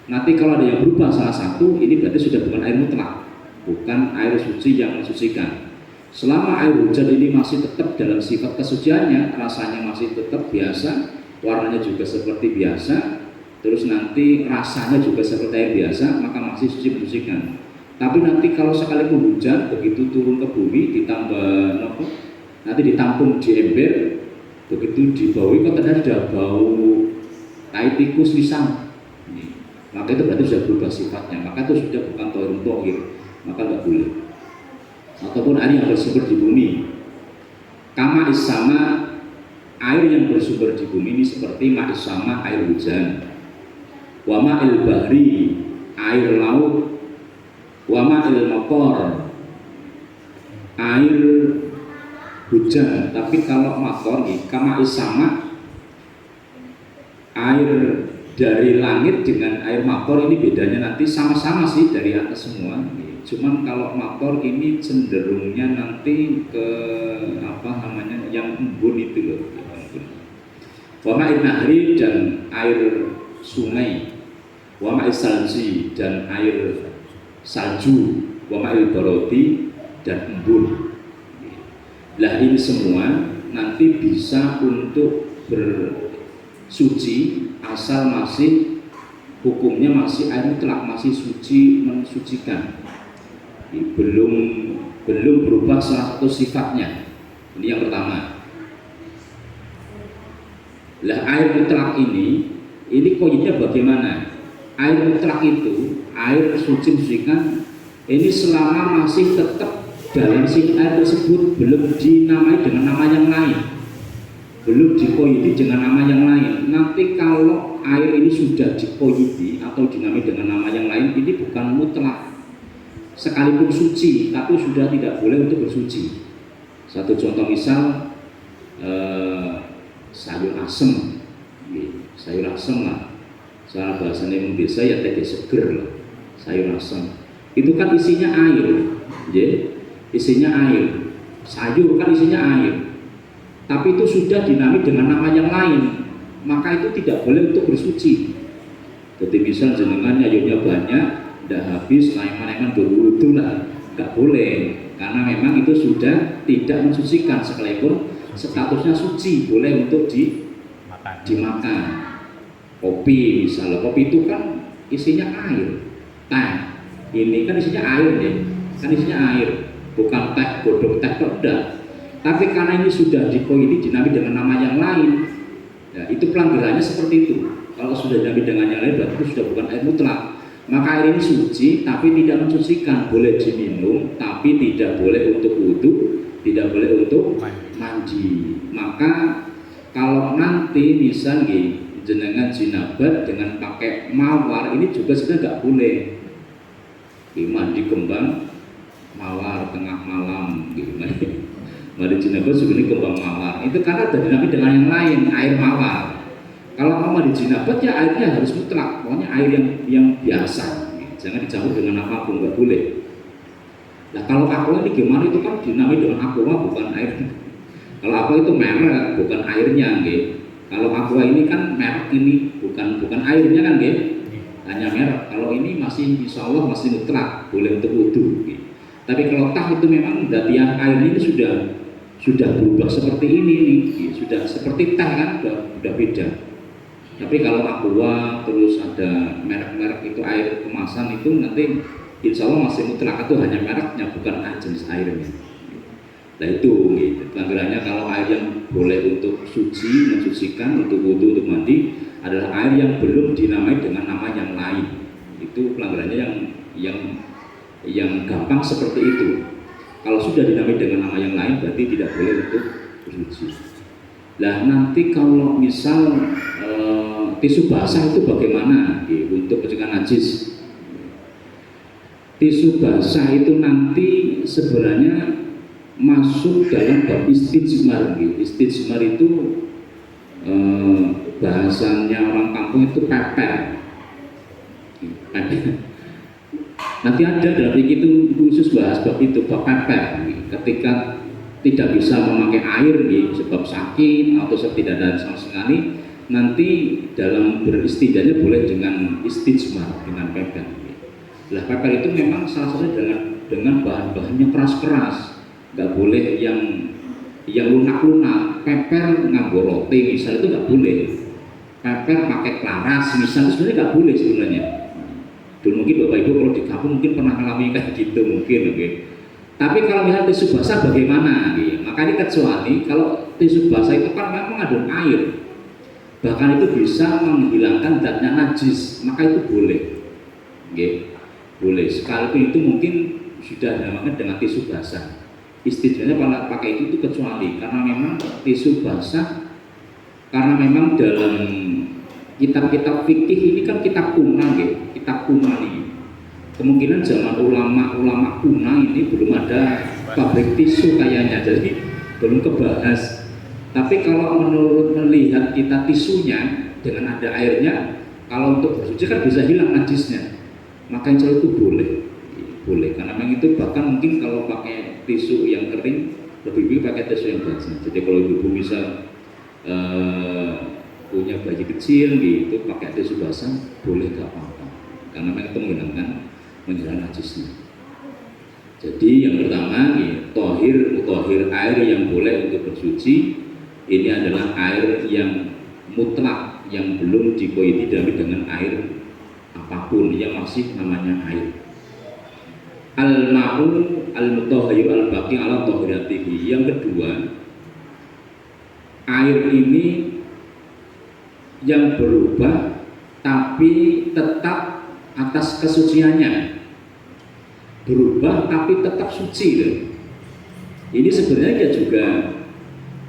Nanti kalau ada yang berubah salah satu, ini berarti sudah bukan air mutlak, bukan air suci yang mensucikan. Selama air hujan ini masih tetap dalam sifat kesuciannya, rasanya masih tetap biasa, warnanya juga seperti biasa, terus nanti rasanya juga seperti air biasa, maka masih suci mensucikan. Tapi nanti kalau sekalipun hujan, begitu turun ke bumi, ditambah nanti ditampung di ember, begitu dibaui kok ternyata sudah bau tai tikus pisang, maka itu berarti sudah berubah sifatnya, maka itu sudah bukan tohirun tohir, maka tidak boleh. Ataupun air yang bersumber di bumi, kama isama, air yang bersumber di bumi ini seperti ma'isama, air hujan, wa ma'il bahri, air laut, wa ma'il maqar, air hujan. Tapi kalau mator kama isama, air dari langit dengan air mator ini bedanya nanti sama-sama sih dari atas semua. Cuman kalau mator ini cenderungnya nanti ke apa namanya yang embun itu loh. Wa ma'in nahri, dan air sungai, wa ma'is salji, dan air salju, wa ma'il barodi, dan embun. Lah ini semua nanti bisa untuk bersuci asal masih hukumnya masih air mutlak, masih suci mensucikan, belum berubah salah satu sifatnya. Ini yang pertama. Lah air mutlak ini koinnya bagaimana? Air mutlak itu air suci mensucikan ini selama masih tetap dalam sifat air tersebut, belum dinamai dengan nama yang lain, belum dikoyiti dengan nama yang lain. Nanti kalau air ini sudah dikoyiti atau dinamai dengan nama yang lain, ini bukan mutlak, sekalipun suci, tapi sudah tidak boleh untuk bersuci. Satu contoh misal sayur asem, sayur asem lah, secara bahasanya yang desa ya teh seger lah, sayur asem. Itu kan isinya air, isinya air, sayur kan isinya air, tapi itu sudah dinamai dengan nama yang lain, maka itu tidak boleh untuk bersuci. Jadi misal jenengan nyayurnya banyak, tidak habis, laiman-laiman berwudu lah, nggak boleh, karena memang itu sudah tidak mensucikan, sekalipun statusnya suci, boleh untuk dimakan. Kopi misalnya, kopi itu kan isinya air, teh ini kan isinya air deh, kan isinya air, bukan teh godok teh tidak. Tapi karena ini sudah dikoyiti dinamai dengan nama yang lain, ya, itu pelanggarannya seperti itu. Kalau sudah dinamai dengan yang lain berarti itu sudah bukan air mutlak. Maka air ini suci tapi tidak mensucikan, boleh diminum tapi tidak boleh untuk wudu, tidak boleh untuk mandi. Maka kalau nanti misalnya jenengan jinabat dengan pakai mawar, ini juga sebenarnya nggak boleh. Mandi kembang mawar tengah malam gimana? Mandi jinabat sebenarnya kembang mawar. Itu karena ada dinamai dengan yang lain, air mawar. Kalau mau mandi jinabat ya airnya harus mutlak, pokoknya air yang biasa, jangan dicampur dengan apapun, nggak boleh. Nah kalau aqua ini gimana, itu kan dinamai dengan aqua bukan air. Kalau aqua itu merek, bukan airnya, gitu. Kalau aqua ini kan merek, ini bukan airnya kan, gitu. Hanya merek. Kalau ini masih insya Allah masih mutlak, boleh untuk wudu. Gitu. Tapi kalau tah itu memang berarti air ini sudah berubah seperti ini nih, gitu. Sudah seperti teh kan, sudah beda. Tapi kalau aqua terus ada merek-merek itu air kemasan itu nanti insya Allah masih mutlak, itu hanya mereknya bukan jenis airnya. Nah itu gitu. Pelanggarannya kalau air yang boleh untuk suci, mensucikan, untuk wudu, untuk mandi adalah air yang belum dinamai dengan nama yang lain. Itu pelanggarannya yang gampang seperti itu. Kalau sudah dinamai dengan nama yang lain berarti tidak boleh untuk bersuci. Nah nanti kalau misal tisu basah itu bagaimana untuk mencegah najis? Tisu basah itu nanti sebenarnya masuk dalam bab istijmar. Istijmar itu bahasanya orang kampung itu peper. Nanti ada dalam itu khusus bahas bab itu, bab peper. ketika tidak bisa memakai air sebab sakit atau tidak ada sama sekali, nanti dalam beristijanya boleh dengan istijmar, dengan pepel. Lah pepel itu memang salah satu dengan bahan-bahannya keras-keras, nggak boleh yang lunak-lunak. Pepel nganggo roti misal itu nggak boleh. Pepel pakai klaras misal itu sebenarnya nggak boleh sebenarnya. Dulu mungkin Bapak Ibu kalau di kampung mungkin pernah mengalami kayak gitu mungkin, oke. Tapi kalau misalnya tisu basah bagaimana? Makanya kecuali kalau tisu basah itu kan memang mengandung air, bahkan itu bisa menghilangkan zatnya najis, maka itu boleh, boleh. Sekalipun itu mungkin sudah dinamakan dengan tisu basah. Istilahnya kalau pakai itu kecuali karena memang tisu basah, karena memang dalam kitab-kitab fikih ini kan kitab kuno, kitab kuno ini. Kemungkinan zaman ulama kuno ini belum ada pabrik tisu kayaknya, jadi belum kebahas. Tapi kalau melihat kita tisunya dengan ada airnya, kalau untuk bersuci kan bisa hilang najisnya, maka insya Allah itu boleh. Karena memang itu bahkan mungkin kalau pakai tisu yang kering lebih baik pakai tisu yang basah. Jadi kalau ibu bisa punya bayi kecil gitu pakai tisu basah boleh, gak apa-apa, karena memang itu menghilangkan najisnya. Jadi yang pertama tohir air yang boleh untuk bersuci ini adalah air yang mutlak, yang belum dikoiti dengan air apapun, yang masih namanya air. Al-ma'u al-mutahhir al-baqi ala tahiratihi. Yang kedua, air ini yang berubah tapi tetap atas kesuciannya. Berubah tapi tetap suci loh. Ini sebenarnya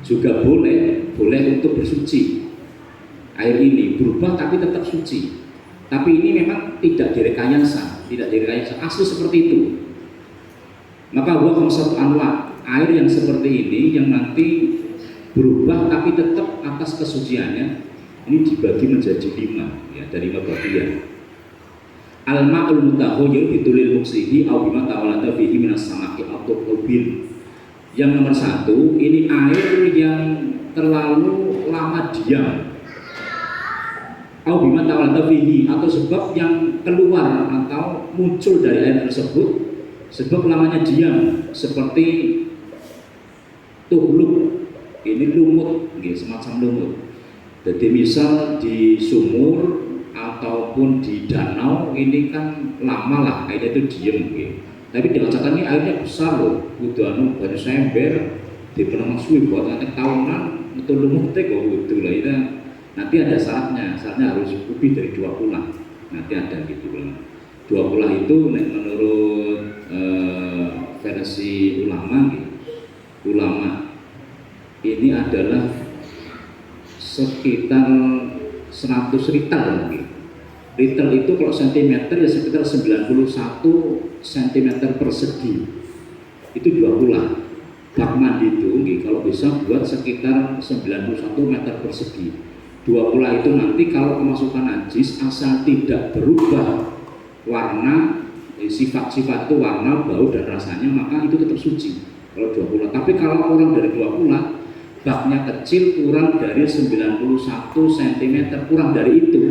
juga boleh untuk bersuci. Air ini berubah tapi tetap suci. Tapi ini memang tidak direkayasa, asli seperti itu. Maka huwa satu anwa, air yang seperti ini yang nanti berubah tapi tetap atas kesuciannya, ini dibagi menjadi 5 ya, dari 5 bagian. Al-ma'ul mutahhayyir bitulil muksihi aw bima tawallata fihi minas samaki atau ubin. Yang nomor 1 ini air yang terlalu lama diam, au bima tawallata fihi, atau sebab yang keluar atau muncul dari air tersebut sebab lamanya diam, seperti tuhluk, ini lumut, semacam lumut. Jadi misal di sumur ataupun di danau ini kan lama lah airnya itu diem, tapi dengan catatan ini airnya besar loh, udah baru sember di penang suwi buat nanti tahunan itu lumutnya kok gitu lah. Itu nanti ada syaratnya harus lebih dari 2 pulang, nanti ada gitu lah. 2 pulang itu menurut versi ulama ini adalah sekitar 100 ritel mungkin. Ritel itu kalau sentimeter ya sekitar 91 cm persegi. Itu 2 pulang. Bak mandi itu kalau bisa buat sekitar 91 meter persegi. 2 pulang itu nanti kalau kemasukan najis asal tidak berubah warna, sifat-sifat itu warna, bau dan rasanya, maka itu tetap suci kalau 2 pulang. Tapi kalau kurang dari 2 pulang, baknya kecil, kurang dari 91 cm, kurang dari itu,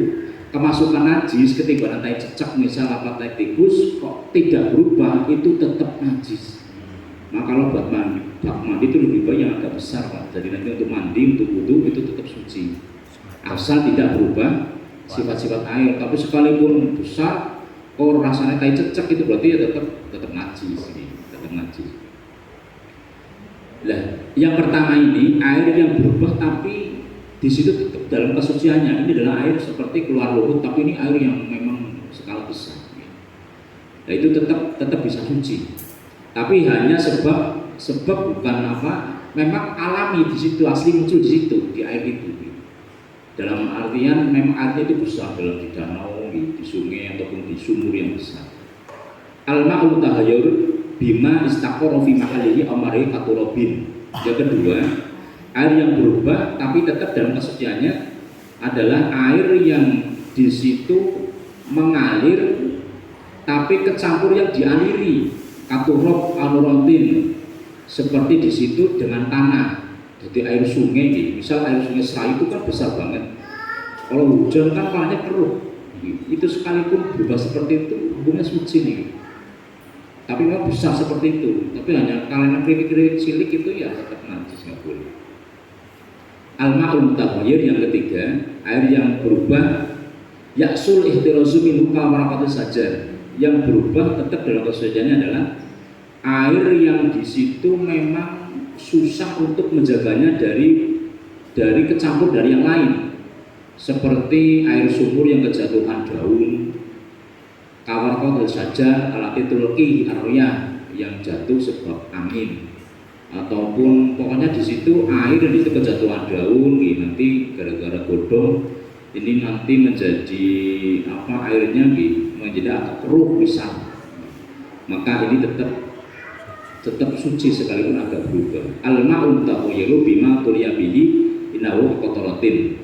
kemasukan najis ketika tai cecak misal apa tai tikus kok tidak berubah, itu tetap najis. Maka kalau bak mandi itu lebih baik yang agak besar Pak. Jadi nanti untuk mandi, untuk wudu itu tetap suci, asal tidak berubah sifat-sifat air. Tapi sekalipun besar, kalau rasanya tai cecak itu berarti ya tetap najis, tetap najis. Nah, yang pertama ini air yang berubah tapi di situ tetap dalam kesuciannya. Ini adalah air seperti keluar lumut, tapi ini air yang memang skala besar. Nah, itu tetap bisa suci. Tapi hanya sebab bukan apa, memang alami di situ, asli muncul di situ, di air itu. Dalam artian memang airnya itu besar, dalam di danau, di sungai ataupun di sumur yang besar. Al-ma'ul tahayyur bima istaqarra fi mahallihi amari katurabin. Yang kedua, air yang berubah tapi tetap dalam kesuciannya adalah air yang di situ mengalir tapi kecampur yang dialiri, katurob anurontin, seperti di situ dengan tanah. Jadi air sungai nih, misal air sungai Serai itu kan besar banget. Kalau hujan kan tanahnya keruh. Itu sekalipun berubah seperti itu, hukumnya suci nih. Tapi memang besar seperti itu. Tapi hanya karena kerikil-kerikil cilik itu ya tetap najis, nggak boleh. Al-ma'ul mutaghayyir yang ketiga, air yang berubah yaksul ihtirazu minhu kamaraqatu saja. Yang berubah tetap dalam kesuciannya adalah air yang di situ memang susah untuk menjaganya dari kecampur dari yang lain, seperti air sumur yang kejatuhan daun, kawarqatul saja alatitul arwiyah yang jatuh sebab angin, ataupun pokoknya di situ air yang itu kejatuhan daun nanti gara-gara godong ini nanti menjadi airnya menjadi agak keruh misal, maka ini tetap suci sekalipun agak berubah. Al-ma'un tahuyiru bima tuliyabihi inahu qataratin.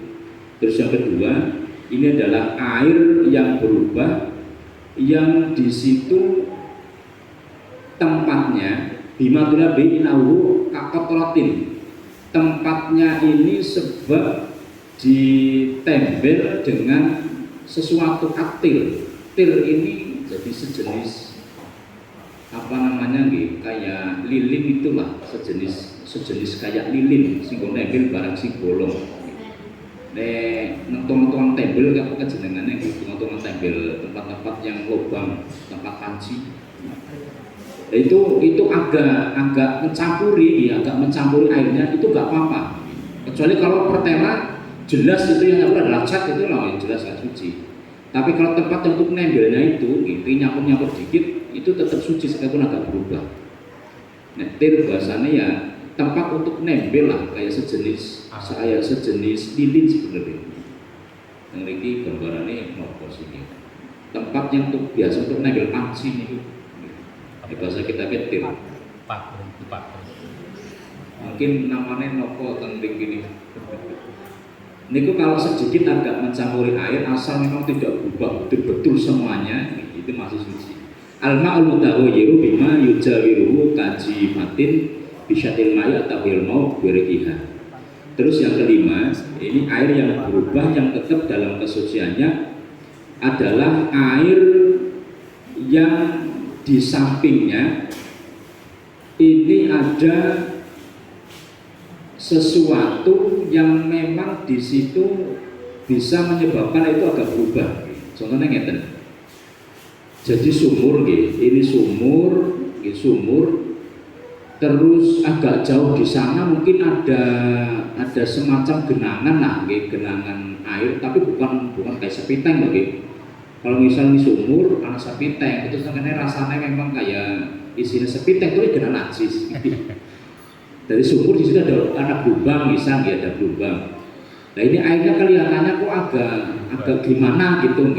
Terus yang kedua, ini adalah air yang berubah yang di situ tempatnya bima tuliyabihi inahu qataratin. Tempatnya ini sebab ditempel dengan sesuatu aktil. Til ini jadi sejenis kayak lilin itulah, sejenis kayak lilin sing nempel barang sing bolong. Nonton tembel apa kejenengannya gitu, nonton tembel tempat-tempat yang lubang, tempat panci. Itu agak mencampuri airnya itu nggak apa-apa. Kecuali kalau pertela jelas itu yang adalah cat itu lah jelas nggak suci. Tapi kalau tempat untuk nembelnya itu nyampur dikit itu tetap suci sekalipun agak berubah. Nah, til bahasanya ya tempat untuk nembel lah, kayak sejenis lilin sebenarnya. Yang ini gambarannya nopo sini. Tempat yang biasa untuk nembel panci itu. Bahasa kita til. Pak. Mungkin namanya nopo tentang gini. Niku kalau sedikit agak mencampuri air asal memang tidak berubah betul-betul semuanya itu masih suci. Al-ma'ul mutaghayyir bima yujawiruhu kajimatin bisyatil ma'i atau ilmu birikiha. Terus yang kelima, ini air yang berubah yang tetap dalam kesuciannya adalah air yang di sampingnya ini ada sesuatu yang memang di situ bisa menyebabkan itu agak berubah. Contohnya ngeten. Jadi sumur ini sumur, terus agak jauh di sana mungkin ada semacam genangan air, tapi bukan kayak sepiteng lagi. Kalau misalnya sumur ada sepiteng, itu sebenarnya rasanya memang kayak isinya sepiteng itu genangan najis. Dari sumur di situ ada lubang, ada lubang. Nah ini airnya kelihatannya kok agak gimana gitu,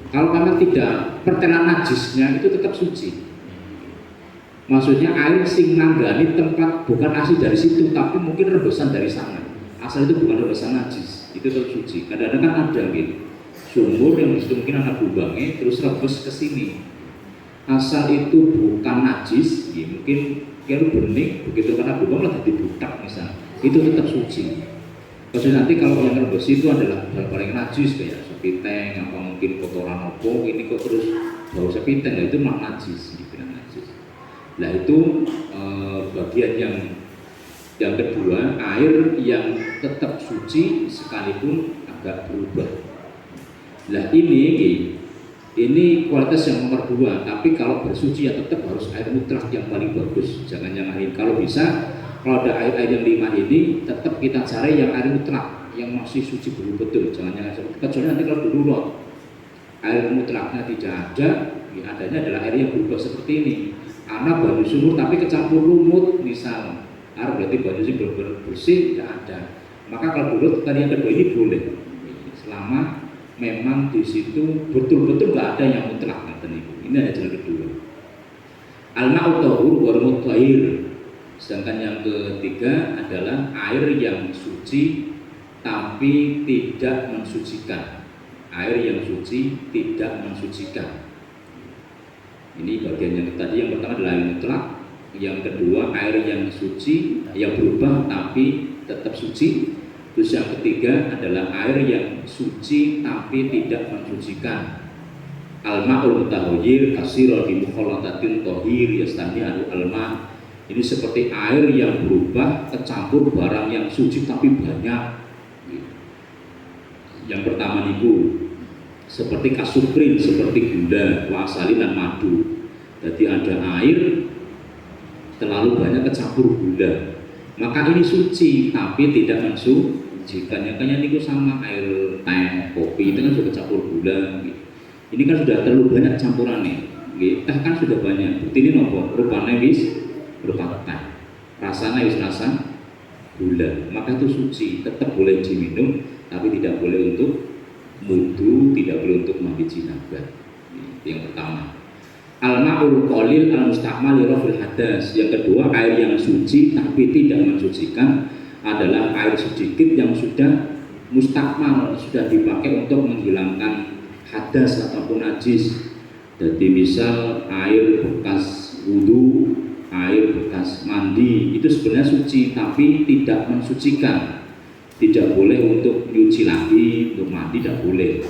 Kalau memang tidak pertelan najisnya itu tetap suci. Maksudnya air sing nanggani tempat bukan asli dari situ, tapi mungkin rebusan dari sana. Asal itu bukan rebusan najis, itu tetap suci. Kadang-kadang kan ada sumur yang disitu mungkin ada lubangnya, terus rebus ke sini. Asal itu bukan najis, mungkin kalau bening begitu karena lubang lah jadi butak misalnya, itu tetap suci. Terus nanti kalau yang rebus itu adalah hal paling najis kayak sepiteng apa mungkin kotoran opo, ini kok terus bau sepiteng, itu mak najis, dibilang najis. Nah itu bagian yang kedua, air yang tetap suci sekalipun agak berubah. Nah ini kualitas yang nomor 2, tapi kalau bersuci ya tetap harus air mutlak yang paling bagus, jangan yang lain. Kalau bisa, kalau ada air yang 5 ini, tetap kita cari yang air mutlak, yang masih suci betul-betul, jangan yang kecuali nanti kalau dulu air mutlaknya tidak ada, adanya adalah air yang berubah seperti ini. Karena banyu sumur tapi kecampur lumut misal, berarti banyu sumur bersih tidak ada. Maka kalau dulu tadi yang kedua ini boleh, selama memang di situ betul-betul nggak ada yang mutlak. Ini ada jalan kedua. Al-ma'u tahur wal mutahhir. Sedangkan yang ketiga adalah air yang suci tapi tidak mensucikan. Air yang suci tidak mensucikan. Ini bagian yang tadi, yang pertama adalah air mutlak, Yang kedua air yang suci, yang berubah tapi tetap suci. Terus yang ketiga adalah air yang suci tapi tidak mensucikan. Al-ma'ul mutahhayyir kasira bi mukhalatatin tahir yastani al-ma. Ini seperti air yang berubah kecampur barang yang suci tapi banyak. Yang pertama niku seperti kasuprin, seperti gula, wasalin dan madu. Jadi ada air terlalu banyak kecampur gula, maka ini suci tapi tidak mensucikan. Makanya niku sama air teh, kopi itu kan sudah campur gula. Ini kan sudah terlalu banyak campurannya. Teh kan sudah banyak. Bukti ini nopo, rupanya wis berupa teh. Rasanya wis rasa gula. Maka itu suci, tetap boleh diminum, tapi tidak boleh untuk wudu, tidak boleh untuk mandi janabah. Yang pertama. Al-ma'ul qalil al-mustakmal li raf'il hadas. Yang kedua, air yang suci tapi tidak mensucikan adalah air sedikit yang sudah mustakmal, sudah dipakai untuk menghilangkan hadas ataupun najis. Jadi misal air bekas wudu, air bekas mandi itu sebenarnya suci tapi tidak mensucikan. Tidak boleh untuk nyuci lagi, untuk mandi tidak boleh.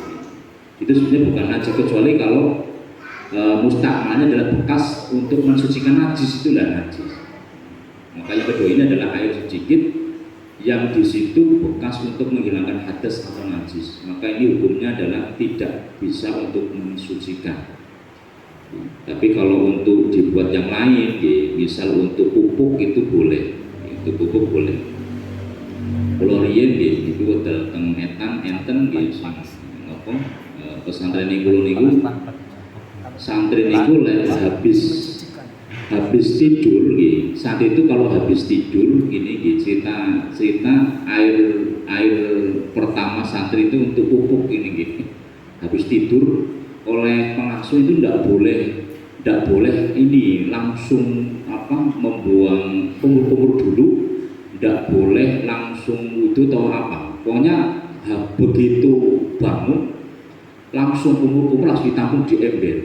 Itu sebenarnya bukan najis, kecuali kalau mustakmalnya adalah bekas untuk mensucikan najis, itulah najis. Maka yang kedua ini adalah air sedikit yang di situ bekas untuk menghilangkan hadas atau najis. Maka ini hukumnya adalah tidak bisa untuk mensucikan. Tapi kalau untuk dibuat yang lain, misal untuk pupuk itu boleh. Itu pupuk boleh. Klorien itu datang etan enten apa pesantren niku santri niku habis tidur saat itu kalau habis tidur gini cerita air pertama santri itu untuk pupuk ini habis tidur oleh pengasuh itu tidak boleh ini langsung membuang kumur-kumur dulu, tidak boleh langsung wudu atau apa, pokoknya begitu bangun langsung kumur-kumur langsung ditampung di ember.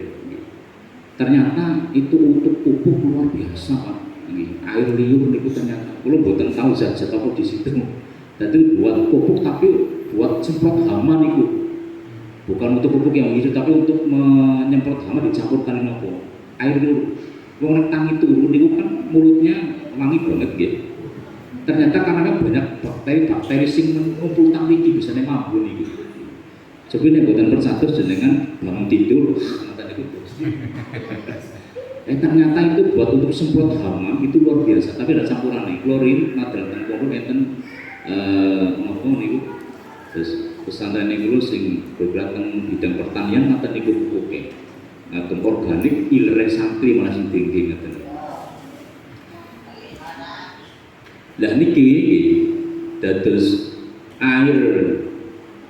Ternyata itu untuk pupuk luar biasa, Pak. Air liur itu ternyata, kalau buatan tahu zat-zat apa di situ. Jadi buat pupuk tapi buat semprot hama niku. Bukan untuk pupuk yang itu, tapi untuk menyemprot hama dicampurkan apa? Air liur. Wong tang itu niku kan mulutnya wangi banget gitu. Ternyata karena banyak bakteri sing ngumpul tang iki bisa mambu niku. Coba nek buatan persatu jenengan bangun tidur ternyata itu buat untuk semprot hama itu luar biasa, tapi ada campuran nih klorin, natron dan klorur enten apa niku terus pesantren niku sing bergerak teng bidang pertanian ngaten niku pupuke ngaten organik ilre santri malah sing tinggi ngaten. Lah niki dados air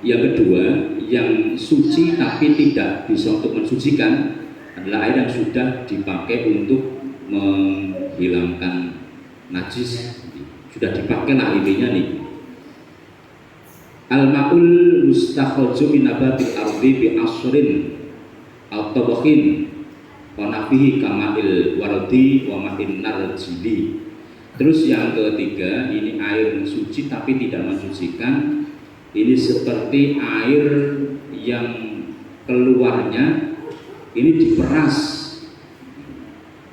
yang kedua yang suci tapi tidak bisa untuk mensucikan adalah air yang sudah dipakai untuk menghilangkan najis, sudah dipakai lah intinya nih. Al-ma'ul mustakhaju min nabatil ardi bi asrin atau bakin wa nafihi kama'il wardi wa ma'in narjili. Terus yang ketiga ini air suci tapi tidak mensucikan. Ini seperti air yang keluarnya ini diperas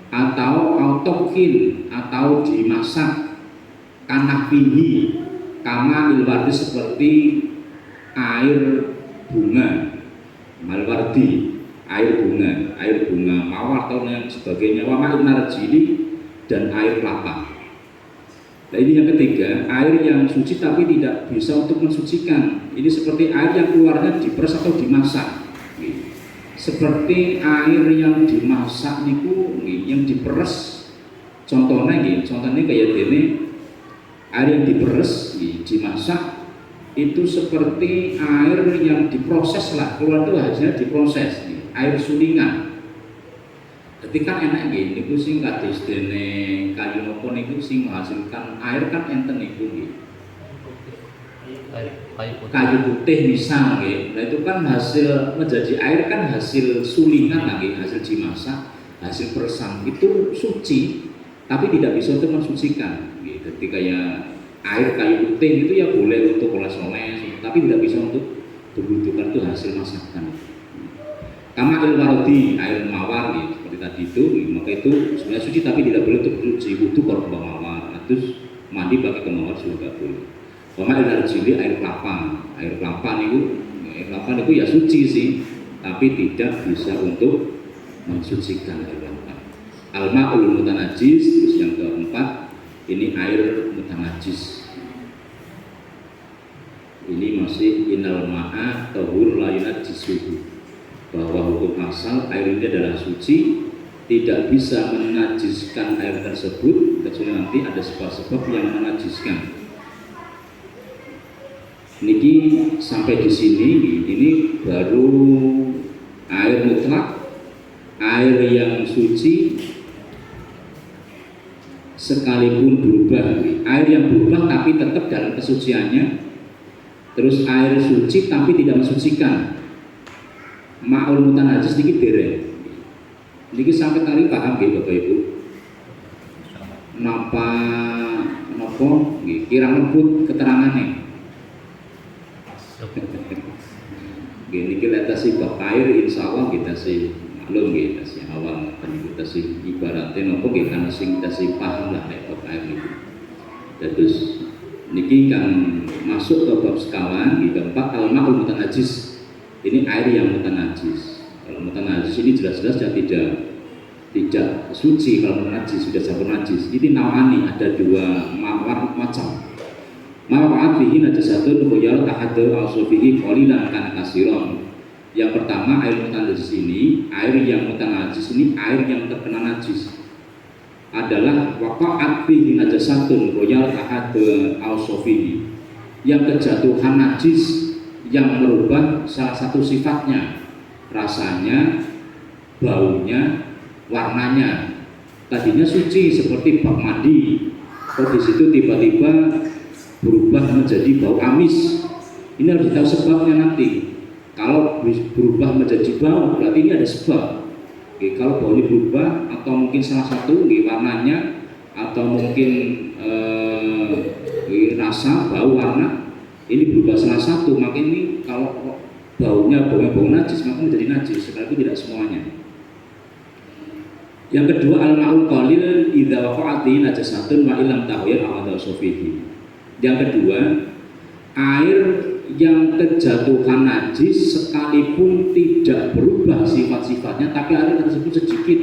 atau autokin atau dimasak kanafihi kama ilwardi seperti air bunga malwardi, air bunga mawar atau yang sebagainya, wama narjili dan air kelapa. Nah ini yang ketiga, air yang suci tapi tidak bisa untuk mensucikan. Ini seperti air yang keluarnya diperas atau dimasak. Seperti air yang dimasak niku yang diperes. Contohnya kayak gini, air yang diperes, dimasak itu seperti air yang diproses lah, keluar itu hasilnya diproses, air sulingan. Ketika enak niku sing kados dene kayu napa niku sing menghasilkan air kan enten niku kayu putih misal nggih. Nah itu kan hasil menjadi air kan hasil sulingan lagi, hasil dimasak, hasil peresan itu suci. tapi tidak bisa untuk mensucikan. Gitu. Jadi kayak air kayu putih itu ya boleh untuk oles-oles, tapi tidak bisa untuk berwudu itu hasil masakan. Kama ilwarodi air mawar gitu, seperti tadi itu, maka itu sebenarnya suci tapi tidak boleh untuk bersuci wudu kalau mawar. Terus mandi pakai kemawar juga tidak boleh. Kama ilwarodi air kelapa itu ya suci sih, tapi tidak bisa untuk mensucikan air kelapa. Al-ma'ul mutanajis, terus yang keempat ini air mutanajis. Ini masih inal ma'a tahur la yunajjisuhu, bahwa hukum asal air ini adalah suci, tidak bisa menajiskan air tersebut kecuali nanti ada sebab-sebab yang menajiskan. Niki sampai di sini, ini baru air mutlak, air yang suci sekalipun berubah, air yang berubah tapi tetap dalam kesuciannya. Terus air suci tapi tidak mensucikan. Ma'ul mutanajis niki dereng. Niki sampai tadi paham nggih Bapak Ibu? Napa nggih kirang lembut keterangane. Nggih niki letasi bab air insyaallah kita sih maklum nggih tasih awal kita sih ibaratnya napa nggih kan sing tasih paham lah nek bab air niku. Terus niki kan masuk ke bab sekawan di keempat al-ma'ul mutanajis. Ini air yang mutanajis. Kalau mutanajis ini jelas-jelas tidak suci. Kalau mutanajis sudah campur najis. Ini nawani ada dua macam. Mawa'at bihi najasatun khuyal tahaddu al-sufihi qalilan kana kasiron. Yang pertama air mutanajis ini, air yang mutanajis ini air yang terkena najis. Adalah waqa'at bihi najasatun royal ahad al-sofihi, yang kejatuhan najis yang merubah salah satu sifatnya, rasanya, baunya, warnanya. Tadinya suci seperti bak mandi, kok di situ tiba-tiba berubah menjadi bau amis. Ini harus tahu sebabnya nanti. Kalau berubah menjadi bau berarti ini ada sebab. Oke, kalau baunya berubah atau mungkin salah satu warnanya atau mungkin rasa, bau, warna ini berubah salah satu, maka ini kalau baunya bau najis maka menjadi najis, sekalipun tidak semuanya. Yang kedua al-ma'ul qalil idza waqa'ati najasatun wa illam tahyir awadhu sofihi. Yang kedua air yang kejatuhan najis sekalipun tidak berubah sifat-sifatnya, tapi air tersebut sedikit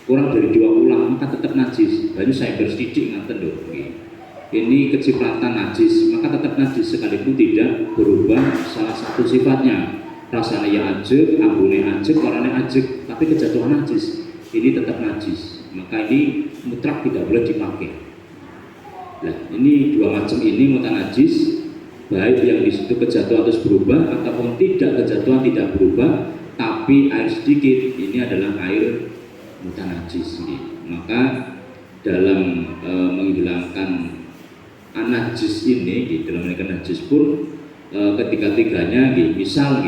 kurang dari 2 ulang maka tetap najis. Banyak saya bersedikit ngaten lho. Ini kecipratan najis maka tetap najis sekalipun tidak berubah salah satu sifatnya. Rasanya ya ajeg, ambune ajeg, warnanya ajeg, tapi kejatuhan najis. Ini tetap najis. Maka ini mutlak tidak boleh dipakai. Nah, ini dua macam ini mutanajis. Baik yang di situ kejatuhan terus berubah ataupun tidak kejatuhan tidak berubah tapi air sedikit, ini adalah air mutanajis. Maka dalam menghilangkan anajis ini, dalam menghilangkan najis pun ketiga-tiganya, misal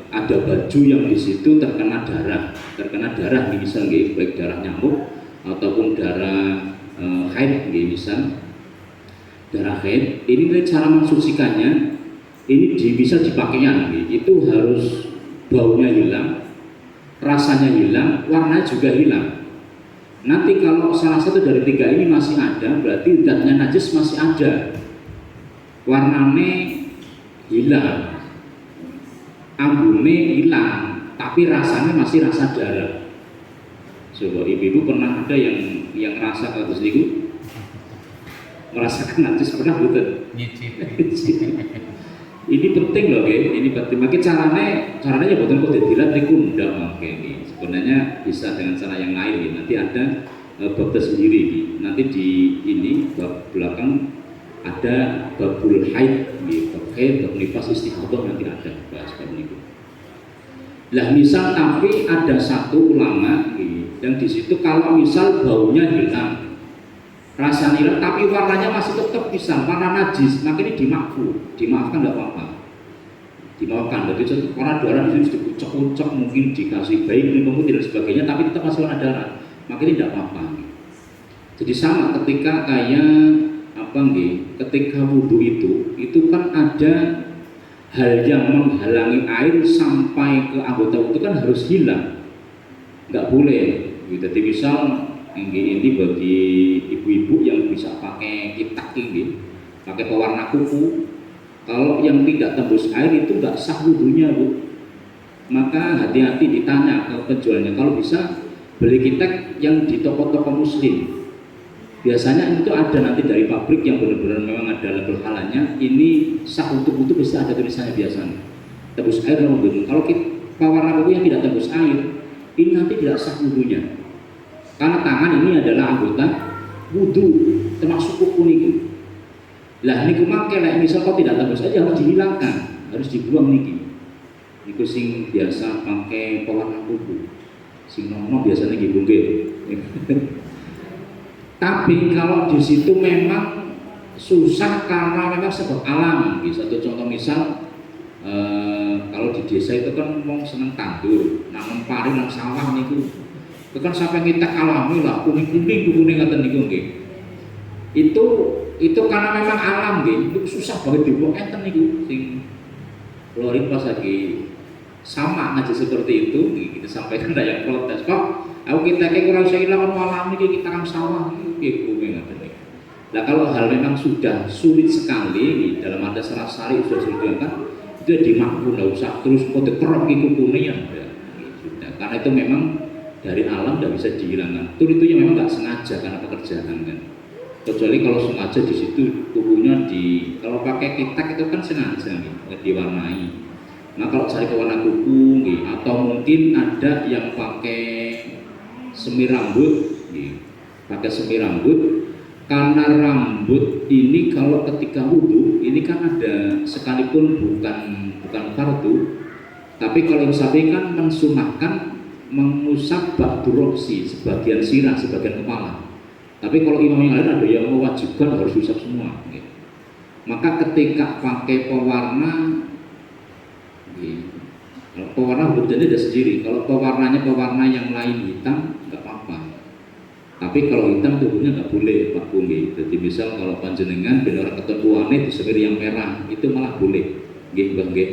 ada baju yang di situ terkena darah, misal baik darah nyamuk ataupun darah haid, misal darah haid, ini cara mensucikannya ini bisa dipakaian, itu harus baunya hilang, rasanya hilang, warnanya juga hilang. Nanti kalau salah satu dari tiga ini masih ada, berarti zatnya najis masih ada, warnanya hilang, ambune hilang, tapi rasanya masih rasa darah. Coba ibu-ibu pernah ada yang rasa kalau sedikit merasakan najis, pernah betul? Ini penting loh, ini penting. Makanya caranya ya betul kok dilihat niku ndak mangke ini. Sebenarnya bisa dengan cara yang lain. Nanti ada bab tersendiri. Nanti di ini bab belakang ada babul haid, bab haid, bab nifas istihadah, nanti ada bahas bab ini. Lah misal tapi ada satu ulama yang di situ kalau misal baunya hilang, rasa hilang tapi warnanya masih tetap bisa warna najis, maka ini dimaafkan tidak apa-apa, dimaafkan. Jadi warna darah di sini dikucek-kucek, mungkin dikasih baik, kemudian dan sebagainya, tapi tetap masih warna darah, maka ini tidak apa-apa. Jadi sama ketika kayak ketika wudhu itu kan ada hal yang menghalangi air sampai ke anggota wudhu kan harus hilang, nggak boleh. Jadi misal ini bagi ibu-ibu yang bisa pakai kitak ini, pakai pewarna kuku, kalau yang tidak tembus air itu nggak sah wudhunya, Bu. Maka hati-hati ditanya ke penjualnya, kalau bisa beli kitak yang di toko-toko muslim. Biasanya itu ada nanti dari pabrik yang benar-benar memang ada label halalnya, ini sah untuk bisa ada tulisannya biasanya. Tembus air memang benar. Kalau pewarna kuku yang tidak tembus air, ini nanti tidak sah wudhunya. Karena tangan ini adalah anggota wudhu, termasuk kuku niki. Lah niku mangke lek misal kok tidak tembus aja harus dihilangkan, harus dibuang niki. Niku sing biasa pakai pewarna kuku. Sing nono biasanya nggih nggih. Tapi kalau di situ memang susah karena memang sebab alam. Satu contoh misal kalau di desa itu kan mau seneng tandur, nanam pari nang sawah niku. Itu kan sampai kita alami lah kuning-kuning ngaten niku nggih. Itu karena memang alam nggih, itu susah banget dibuang enten niku sing klorin pas lagi sama aja seperti itu kita sampaikan ada yang protes kok aku kita kayak kurang saya hilang alam ini kita kan sawah gitu ngaten. Nah kalau hal memang sudah sulit sekali dalam ada serasari sudah sulit kan itu dimakmur, nggak usah terus kode kerok kukunya ya sudah, karena itu memang dari alam tidak bisa dihilangkan. Itu yang memang nggak sengaja karena pekerjaan kan. Kecuali kalau sengaja di situ kukunya kalau pakai kitak itu kan sengaja diwarnai. Nah kalau cari warna kuku atau mungkin ada yang pakai semir rambut, pakai semir rambut. Karena rambut ini kalau ketika wudhu ini kan ada sekalipun bukan fardu, tapi kalau yang sapi kan mensunahkan mengusap ba'duroksi sebagian sirah, sebagian kepala. Tapi kalau imam yang lain ada yang mewajibkan harus diusap semua. Maka ketika pakai pewarna, kalau pewarna berjadi ada sendiri. Kalau pewarna yang lain hitam nggak apa-apa. Tapi kalau hitam tubuhnya nggak boleh Pak Bumi. Jadi misal kalau panjenengan ben orang ketentuannya di semir yang merah itu malah boleh. Nggih, Mbah nggih.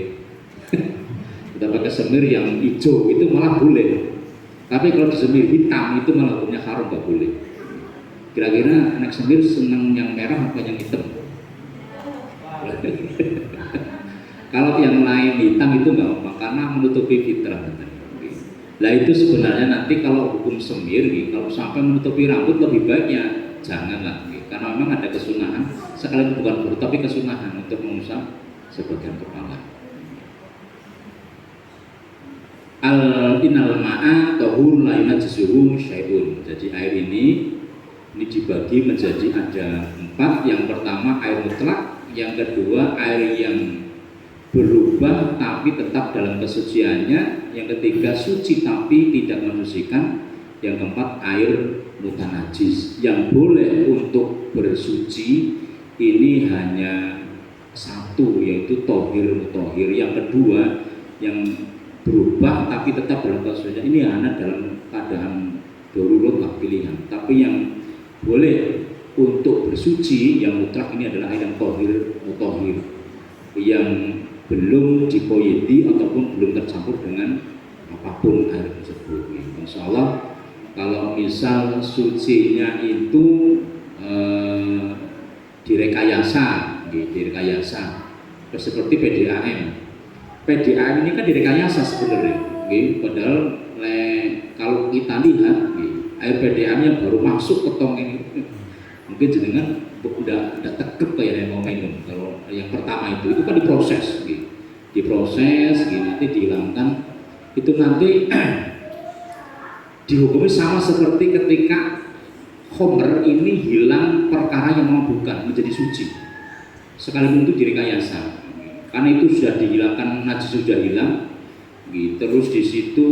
Kita pakai semir yang hijau itu malah boleh. Tapi kalau di semir hitam itu malah hukumnya haram, nggak boleh. Kira-kira anak semir senang yang merah apa yang hitam? Kalau yang lain hitam itu nggak apa, karena menutupi fitrah. Lah itu sebenarnya nanti kalau hukum semir, kalau sampai menutupi rambut lebih baiknya janganlah, karena memang ada kesunahan, sekali bukan baru tapi kesunahan untuk mengusap sebagian kepala. Innal ma'a tahur la yunajjisuhu syai'un. Jadi air ini dibagi menjadi ada 4. Yang pertama air mutlak, yang kedua air yang berubah tapi tetap dalam kesuciannya, yang ketiga suci tapi tidak mensucikan, yang keempat air mutanajis. Yang boleh untuk bersuci ini hanya 1, yaitu tohir mutohir. Yang kedua yang berubah tapi tetap dalam kesucian ini hanya dalam keadaan darurat lah pilihan. Tapi yang boleh untuk bersuci yang mutlak ini adalah air yang tohir mutohir, yang belum dipoyedi ataupun belum tercampur dengan apapun air tersebut. Insya Allah kalau misal sucinya itu direkayasa, seperti PDAM ini kan direkayasa sebenarnya. Padahal kalau kita lihat air PDAM yang baru masuk ke tong ini mungkin jenengan udah tekep kayak yang mau minum. Kalau yang pertama itu kan diproses nanti dihilangkan, itu nanti dihukumi sama seperti ketika khomer ini hilang perkara yang memabukkan menjadi suci, sekalipun itu direkayasa, karena itu sudah dihilangkan, najis sudah hilang, terus di situ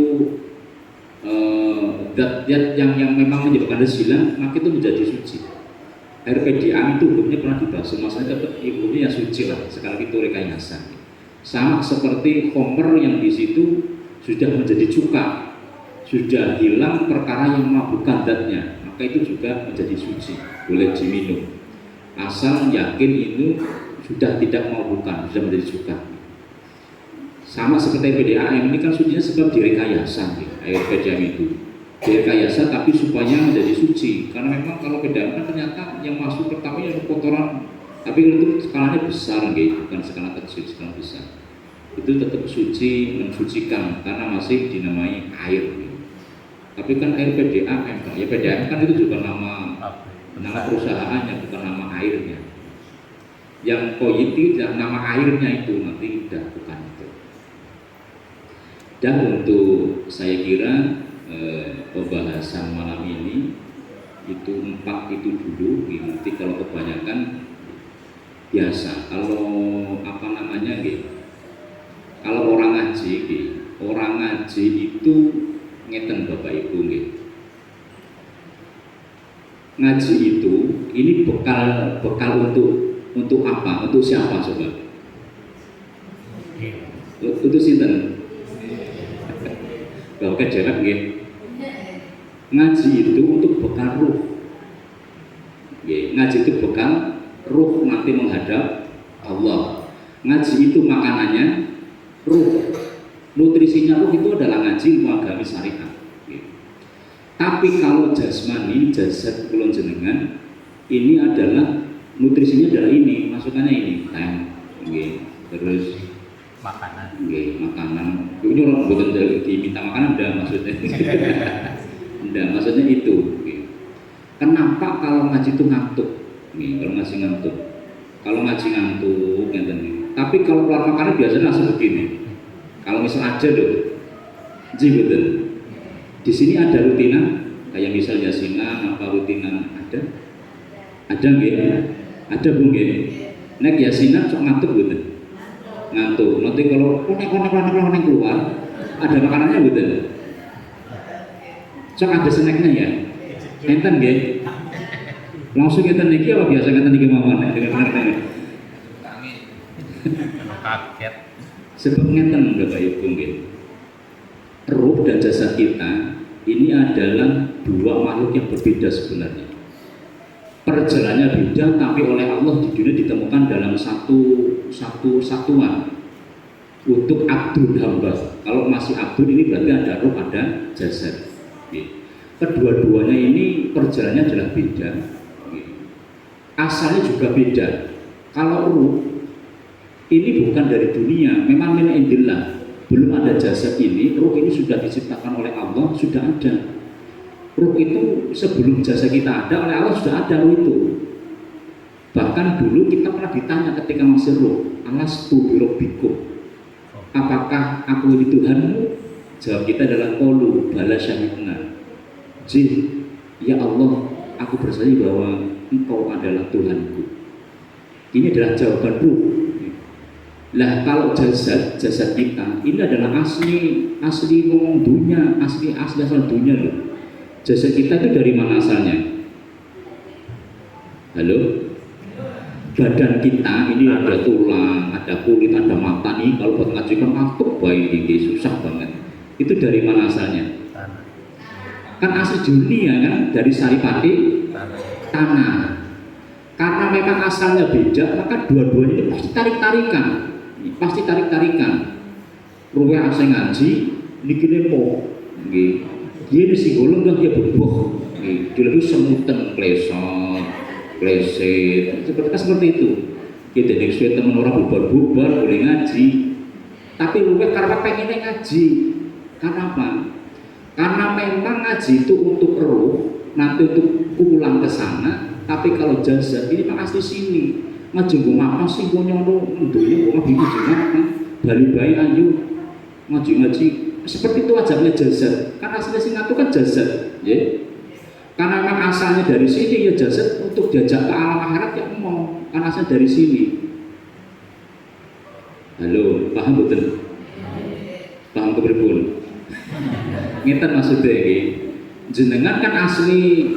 zat-zat yang memang menyebabkan najis hilang, maka itu menjadi suci. Air PDAM itu hukumnya pernah dibahas, maksudnya tetap hukumnya ya suci lah, sekali itu rekayasa. Sama seperti khomer yang di situ sudah menjadi cuka, sudah hilang perkara yang memabukkan zatnya, maka itu juga menjadi suci, boleh diminum. Asal yakin itu sudah tidak memabukkan, sudah menjadi suka. Sama seperti PDAM ini kan sucinya sebab direkayasa, air PDAM itu direkayasa tapi supaya menjadi suci. Karena memang kalau PDAM kan ternyata yang masuk pertama yang kotoran, tapi kalau itu skalanya besar, bukan skala kecil, skala besar. Itu tetap suci, mensucikan karena masih dinamai air. Tapi kan air PDAM, ya PDAM kan itu juga nama perusahaannya, bukan nama airnya. Yang koyit itu nama airnya itu nanti udah bukan itu. Dan untuk saya kira pembahasan malam ini itu 4 itu dulu. Nanti kalau kebanyakan biasa. Kalau apa namanya kalau orang ngaji itu ngeten Bapak Ibu ngaji itu ini bekal untuk apa? Untuk siapa coba? Untuk sinten? Bapak jawab ngaji itu untuk bekal ruh. Ngaji itu bekal ruh nanti menghadap Allah. Ngaji itu makanannya ruh. Nutrisinya ruh itu adalah ngaji ilmu agama syariat. Tapi kalau jasmani, jasad kula jenengan ini adalah nutrisinya adalah ini, masukannya ini, terus makanan. Makanan. Ini orang bukan diminta makanan enggak maksudnya. Enggak, maksudnya itu. Kenapa kalau ngaji itu ngantuk? Kalau ngaji ngantuk. Kalau ngaji ngantuk, tapi kalau keluar makanan biasanya langsung begini. Kalau misal aja loh, betul. Di sini ada rutinan, kayak misal yasinan, apa rutinan ada? Ada nggih? Ada bu nggih? Nek yasinan sok ngantuk betul. Ngantuk. Nanti kalau konek keluar, ada makanannya betul. Sok ada snacknya ya. Enten nggih? Langsung enten iki apa biasa enten iki mawon dengan Kaget. Sebab ngeten Bapak Ibu nggih. Ruh dan jasad kita ini adalah dua makhluk yang berbeda sebenarnya. Perjalanannya beda, tapi oleh Allah di dunia ditemukan dalam satu satuan untuk abdul hamba. Kalau masih abdul ini berarti ada ruh, ada jasad. Kedua-duanya ini perjalanannya adalah beda. Asalnya juga beda. Kalau ruh ini bukan dari dunia, memang min indillah. Belum ada jasad ini, ruh ini sudah diciptakan oleh Allah, sudah ada. Ruh itu sebelum jasad kita ada, oleh Allah sudah ada ruh itu. Bahkan dulu kita pernah ditanya ketika masih ruh, alastu birabbikum, apakah aku ini Tuhanmu? Jawab kita adalah qalu bala syahidna. Ya Allah, aku bersaksi bahwa Engkau adalah Tuhanku. Ini adalah jawaban ruh. Lah kalau jasad kita ini adalah asli wong dunia, asli asal dunia loh. Jasad kita itu dari mana asalnya? Halo? Badan kita ini ada tulang, ada kulit, ada mata nih. Kalau buat ngaji kan ngantuk bayi ini susah banget. Itu dari mana asalnya? Kan asli dunia kan, dari saripati tanah. Karena memang asalnya beda, maka dua-duanya itu pasti tarik-tarikan. Ruweh asing ngaji, niki lepo, nggih. Dia di sigolong dia berbuah, nggih. Dia lebih semutan, kleset, seperti itu. Kita nih sudah teman orang bubar boleh ngaji, tapi ruweh karena pengennya ngaji. Karena apa? Karena memang ngaji itu untuk ruh, nanti untuk pulang ke sana. Tapi kalau jasad ini memang asli sini. Ngaji gue apa sih gue nyono untuknya gue bingung juga bali bayi ayu ngaji seperti itu ajarnya jasad. Karena asli sini itu kan jasad, ya. Karena memang asalnya dari sini ya jasad untuk diajak ke alam akhirat ya mau. Karena asalnya dari sini. Halo, paham betul? Paham keberpun? Ngeten maksudnya ini. Jenengan kan asli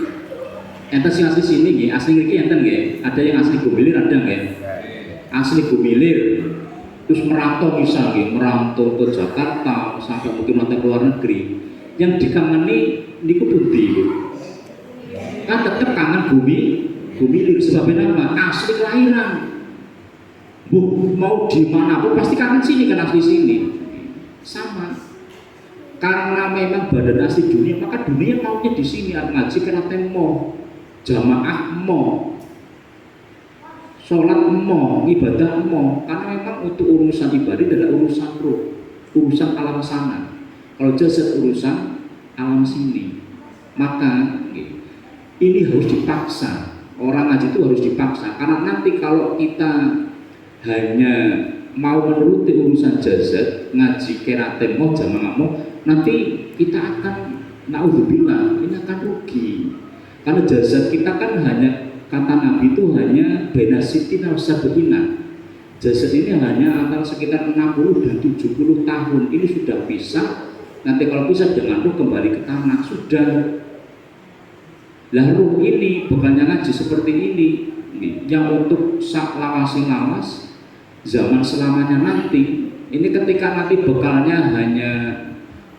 enten sing asli sini nggih, asli iki enten nggih. Ada yang asli Gumilir ada nggih? Asli Gumilir. Terus merantau misal nggih, merantau ke Jakarta sampai mungkin nanti ke luar negeri. Yang dikangeni niku pundi iku? kan tetap kangen bumi lirik sebabnya apa? Asli kelahiran. Mau di mana pun pasti kangen sini kan, asli sini. Sama. Karena memang badan asli dunia, maka dunia maunya di sini. Ngaji kena temo, jamaah mau, sholat mau, ibadah mau. Karena memang untuk urusan ibadah adalah urusan roh, urusan alam sana. Kalau jasad urusan alam sini, maka ini harus dipaksa. Orang ngaji itu harus dipaksa, karena nanti kalau kita hanya mau menuruti urusan jasad, ngaji keraten mau jamaah mau, nanti kita akan naudzubillah, ini akan rugi. Karena jasad kita kan hanya, kata Nabi itu hanya benasitin al-sab'ina. Jasad ini hanya antara sekitar 60 dan 70 tahun. Ini sudah bisa. Nanti kalau bisa dengan ruh kembali ke tanah sudah. Lah ruh ini bukannya ngaji seperti ini yang untuk lawas zaman selamanya nanti. Ini ketika nanti bekalnya hanya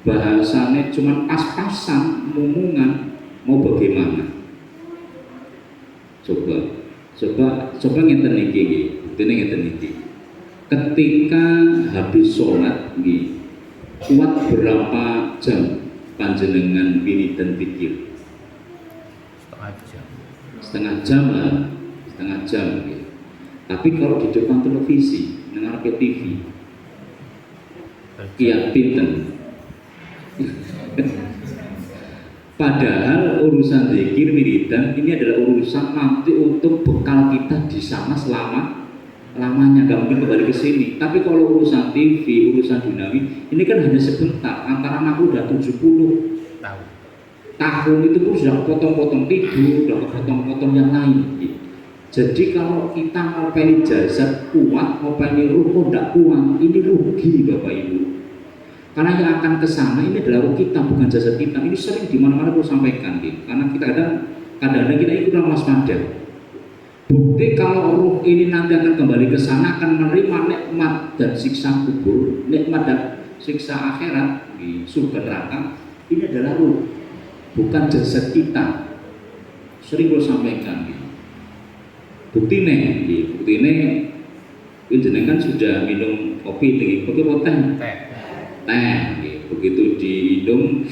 bahasanya cuma pas-pasan, mumungan, mau bagaimana? Coba ngeten iki, ngeten iki. Ketika habis sholat kuat berapa jam panjenengan wiridan pikir? Setengah jam lah, setengah jam gitu. Tapi kalau di depan televisi, dengar ke TV, kiat pinten. Padahal urusan zikir wiridan ini adalah urusan nanti untuk bekal kita di sana lamanya, gak mungkin kembali ke sini. Tapi kalau urusan TV, urusan duniawi, ini kan hanya sebentar, antara 60 dan 70 tahun itu pun sudah potong-potong tidur, sudah potong-potong yang lain. Jadi kalau kita mau pengen jasad kuat, mau pengen ruh kok tidak kuat, ini rugi Bapak Ibu. Karena yang akan ke sana ini adalah ruh kita, bukan jasad kita. Ini sering di mana-mana aku sampaikan, karena kita kadang-kadang kita ikut waspada. Bukti kalau ruh ini nanti akan kembali ke sana, akan menerima nikmat dan siksa kubur, nikmat dan siksa akhirat di surga neraka. Ini adalah ruh, bukan jasad kita. Sering gue sampaikan bukti ini jenengan sudah minum kopi apa teh begitu di hidung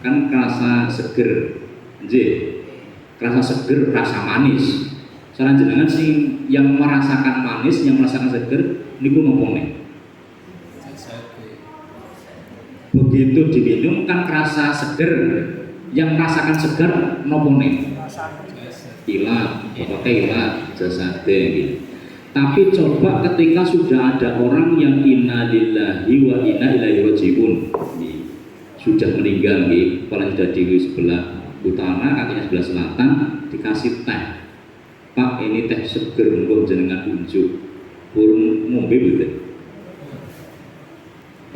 kan kerasa seger, kerasa seger, rasa manis. Saran jenengan sih yang merasakan manis, yang merasakan seger, niku nopo nih? Begitu diminum kan kerasa seger, yang merasakan seger nopo nih? Ilat, jasade gitu. Tapi coba ketika sudah ada orang yang inna lillahi wa inna ilaihi rajiun, sudah meninggal kepala sudah di sebelah utara, kakinya sebelah selatan, dikasih teh. Pak, ini teh seger untuk jenengan unjuk, burung ngombe betul.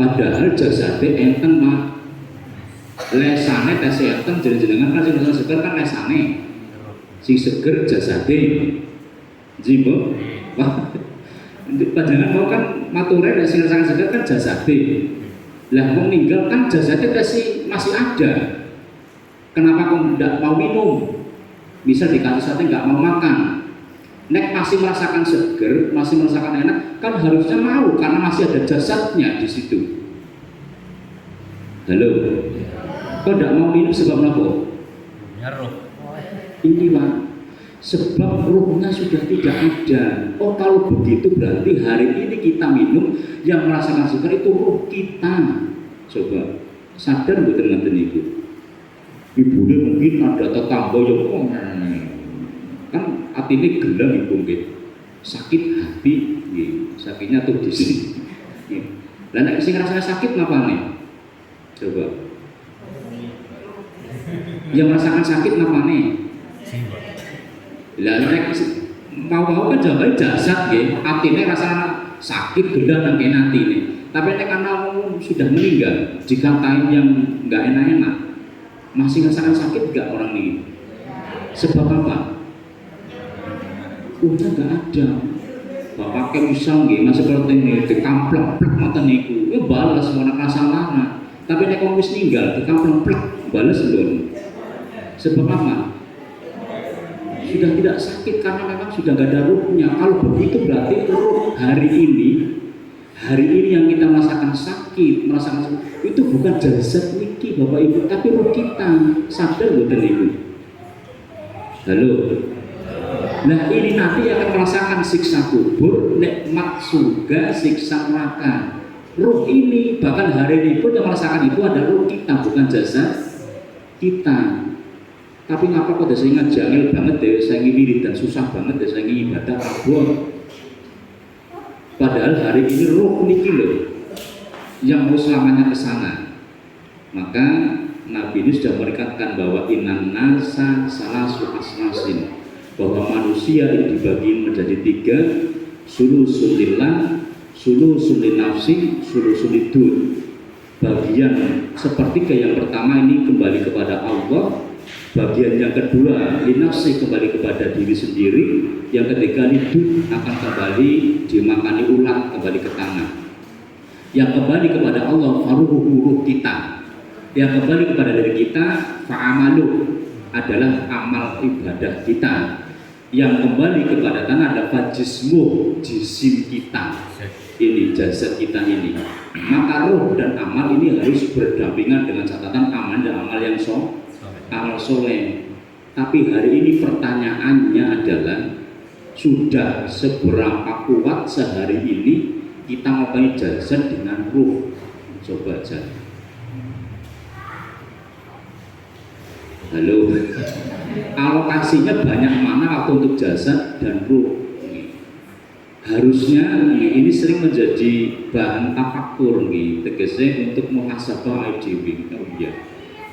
Padahal jasade enten Pak, lesane teh enten jenengan kan sing seger kan lesane. Si seger jasade jibo wah panjangan mau kan mature nek sing sangat seger kan jasade lah mau meninggal kan jasade masih ada. Kenapa kau tidak mau minum? Bisa dikasih sate nggak mau makan, nek masih merasakan seger, masih merasakan enak kan harusnya mau karena masih ada jasadnya di situ. Halo, kau tidak mau minum sebab apa? Ini Pak, sebab ruhnya sudah tidak ada. Oh kalau begitu berarti hari ini kita minum yang merasakan segar itu ruh kita. Coba sadar betul ngeten itu. Ibunya mungkin ada tetangga yang kan hati ini gelang ibu sakit hati, sakitnya tuh di sini. Dan nek sing rasanya sakit ngapa nih? Coba. Yang merasakan sakit ngapa nih? Lah nek mau kan jaga jasad nggih, atine rasa sakit gendang nang kene atine. Tapi nek ana sudah meninggal, dikatain yang enggak enak-enak, masih rasakan sakit enggak orang ini? Sebab apa? Udah enggak ada. Bapak misal nggih, mas seperti ini dikamplok-plek ngoten niku. Ya bales ora rasa lara. Tapi nek wis ninggal dikamplok-plek bales lho. Sebab apa? Sudah tidak sakit karena memang sudah nggak ada ruhnya. Kalau begitu berarti ruh hari ini yang kita merasakan sakit, itu bukan jasad niki Bapak Ibu, tapi ruh kita. Sadar betul Ibu? Halo. Nah ini nanti akan merasakan siksa kubur, nikmat surga, siksa neraka. Ruh ini bahkan hari ini pun yang merasakan itu adalah ruh kita, bukan jasad kita. Tapi ngapa kok saya ingat jangil banget deh, saya ingin dan susah banget deh, saya ingin ibadah kabur. Padahal hari ini ruh niki loh yang mau selamanya ke sana. Maka Nabi ini sudah merikatkan bahwa inan nasa salasu asnasin, bahwa manusia itu dibagi menjadi 3, sulusul lillah, sulusul linafsi, sulusul lidun. Bagian sepertiga yang pertama ini kembali kepada Allah, bagian yang kedua linafsi kembali kepada diri sendiri, yang ketiga lidun akan kembali dimakani ulat kembali ke tanah. Yang kembali kepada Allah faruhu kita, yang kembali kepada diri kita fa'amalu adalah amal ibadah kita, yang kembali kepada tanah adalah jismu, jisim kita, ini jasad kita ini. Maka roh dan amal ini harus berdampingan dengan catatan amal dan amal yang amal soleh. Tapi hari ini pertanyaannya adalah sudah seberapa kuat sehari ini kita ngapain jasad dengan ruh? Coba aja. Halo. Alokasinya banyak mana waktu untuk jasad dan ruh? Harusnya ini sering menjadi bahan tafakur nih, tegese untuk muhasabah IDW. Oh iya.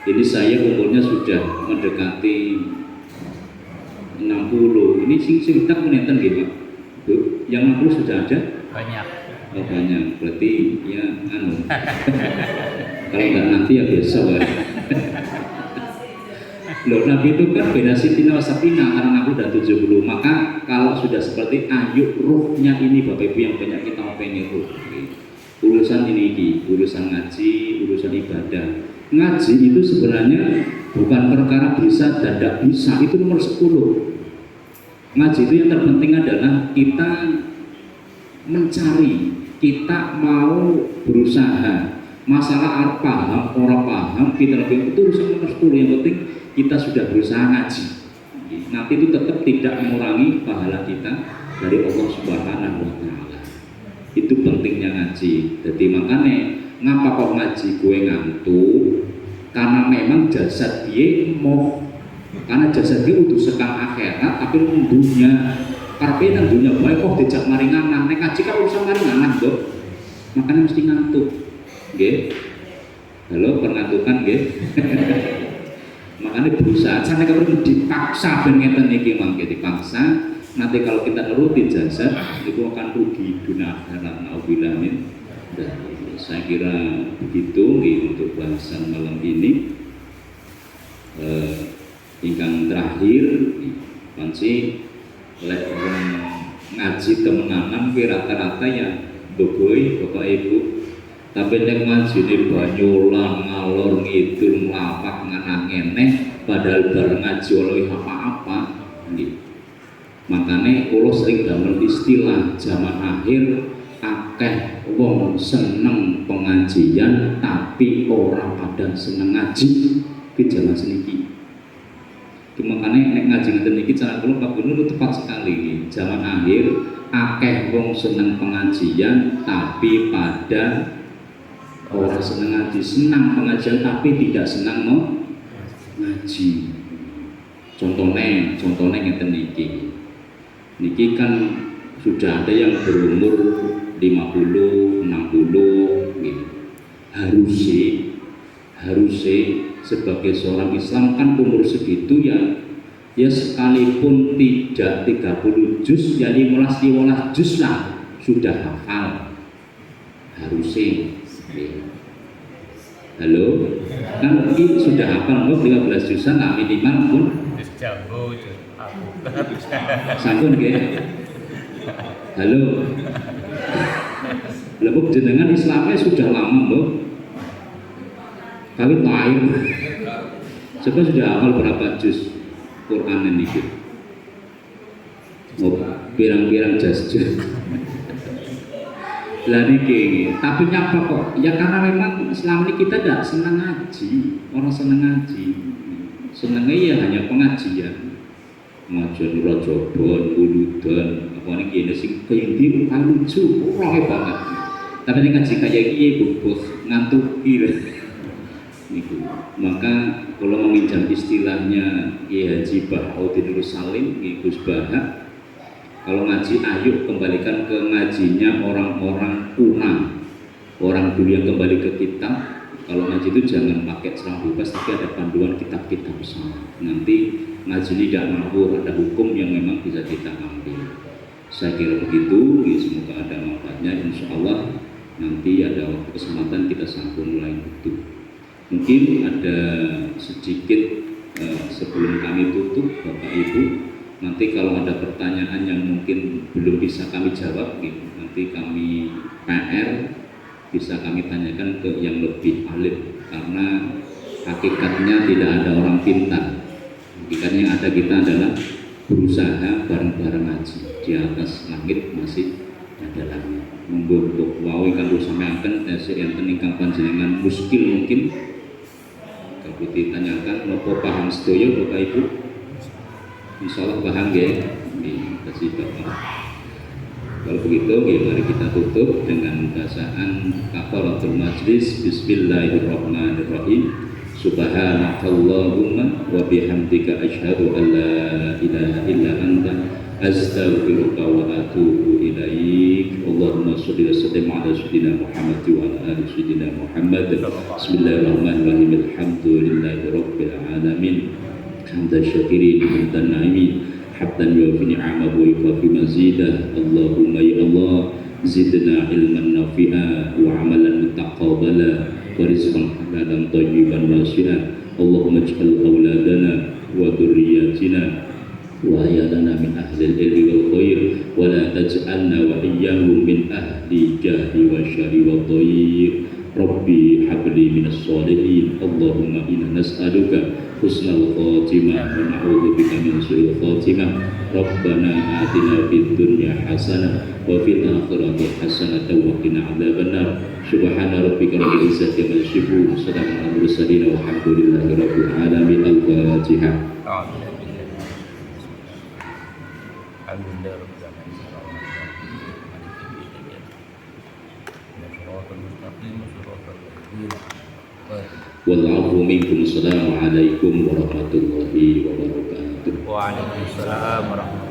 Jadi saya umurnya sudah mendekati 60. Ini sing kita menenten gitu. Bu, yang 60 sudah ada? Banyak. Oh banyak. Berarti ya kalau enggak nanti ya besok ya. Loh, Nabi itu kan beda sitina wasapina karena aku udah 70. Maka kalau sudah seperti ayo ruhnya ini Bapak Ibu yang banyak kita pengen ruh. Urusan ini, urusan ngaji, urusan ibadah. Ngaji itu sebenarnya bukan perkara bisa dan tidak bisa, itu nomor 10. Ngaji itu yang terpenting adalah kita mencari, kita mau berusaha. Masalah paham, orang paham, kita lebih itu urusan nomor 10. Yang penting kita sudah berusaha ngaji. Nanti itu tetap tidak mengurangi pahala kita dari Allah Subhanahu wa Ta'ala. Itu pentingnya ngaji. Jadi makanya ngapa kok ngaji gue ngantuk? Karena memang jasad dia mau, karena jasad dia udah sekang akhirat tapi dunia karpe nang dunia baik kok dijak maringanan. Nek ngaji kan urusan maringanan kok. Makanya mesti ngantuk. Nggih. Halo, pengantukan nggih. Makanya berusaha, sana kalau dipaksa ngeten iki mangke dipaksa, nanti kalau kita nurutin jasad itu akan rugi dunia akhirat. Nauzubillah min dzalik. Saya kira begitu untuk bahasan malam ini. Ingkang terakhir panci lek ngaji temenanan rata-rata ya bogoi Bapak Ibu. Tapi nek ngajine banyolan ngalor ngidul nglapak nganang-eneh padahal bareng ngaji oleh apa-apa nggih. Makane kula sering damel istilah zaman akhir akeh wong seneng pengajian tapi ora pada seneng ngaji ki zaman seniki. Makane nek ngaji ngeten iki cara kula Pak Gubernur tepat sekali iki. Zaman akhir akeh wong seneng pengajian tapi pada orang senang ngaji, senang pengajian tapi tidak senang ngaji. Contohnya ngeten niki. Niki kan sudah ada yang berumur 50, 60 gitu. Harusnya sebagai seorang Islam kan umur segitu ya sekalipun tidak 30 juz ya 15 juz lah sudah hafal. Harusnya. Halo, kan ini sudah hafal kok 15 juta lah minimal pun. Jambu, Sampun nggih. Halo. Lha kok jenengan Islamnya sudah lama, Mbok? Kawit lahir. Coba sudah hafal berapa juz Quran ini? Oh, pirang-pirang juz. Lah niki, tapi nyapa kok? Ya karena memang selama ini kita tidak senang ngaji, orang senang ngaji. Senangnya ya hanya pengajian. Ngajian rajabon, wuludan, apa nih gini sih kayaknya kan lucu, rohe banget. Tapi ini ngaji kayak gini bubuk ngantuk gitu. Maka kalau meminjam istilahnya Kiai Haji Bahauddin Nur Salim, Gus Baha, kalau ngaji ayo kembalikan ke ngajinya orang-orang kuno, orang dulu yang kembali ke kitab. Kalau ngaji itu jangan pakai serang bebas, tapi ada panduan kitab-kitab bersama. Nanti ngaji ini tidak ngawur, ada hukum yang memang bisa kita ambil. Saya kira begitu, ya, semoga ada manfaatnya. Insya Allah nanti ada waktu kesempatan kita sambung mulai itu. Mungkin ada sedikit sebelum kami tutup, Bapak Ibu. Nanti kalau ada pertanyaan yang mungkin belum bisa kami jawab, gitu, nanti kami PR bisa kami tanyakan ke yang lebih alim, karena hakikatnya tidak ada orang pintar. Hakikatnya yang ada kita adalah berusaha bareng-bareng ngaji di atas langit masih ada langit. Monggo untuk wawi kan sampai akan yang teningkang panjenengan muskil mungkin kalau ditanyakan nopo paham sedoyo Bapak Ibu. Insyaallah paham ya. Terima kasih Bapak. Kalau begitu, mari kita tutup dengan bacaan kafaratul majlis. Bismillahirrahmanirrahim. Subhanakallahumma wa bihamdika asyhadu an la ilaha illa anta astaghfiruka wa atubu ilaik. Allahumma shalli wa sallim ala sayyidina Muhammad wa ala ali sayyidina Muhammad. Bismillahirrahmanirrahim. Alhamdulillahirabbil alamin. Hamdan syakirin hamdan na'imin. Habdan yuafi ni'amahu wa yukafi mazidah. Allahumma ya Allah zidna ilman nafi'a wa amalan mutaqabala wa rizqan halalan thayyiban wasi'an. Allahumma ij'al awladana wa dhurriyyatina wa ayalana min ahli al-ilmi wal khair wa la taj'alna wa iyyahum min ahli jahli wa syari wa dhayyiq. Rabbi habli minas salihin. Allahumma inna nas'aluka husnal khatimah wa na'udzubika min su'il khatimah. Rabbana atina fid dunya hasanah wa fil akhirati hasanah wa qina adzabannar. Subhana rabbika rabbil izzati amma yasifun. Salamun alal mursalin walhamdulillahi rabbil alamin. Al-Fatihah. Wallahu minkum. Assalamualaikum warahmatullahi wabarakatuh. Waalaikumsalam warahmatullahi wabarakatuh.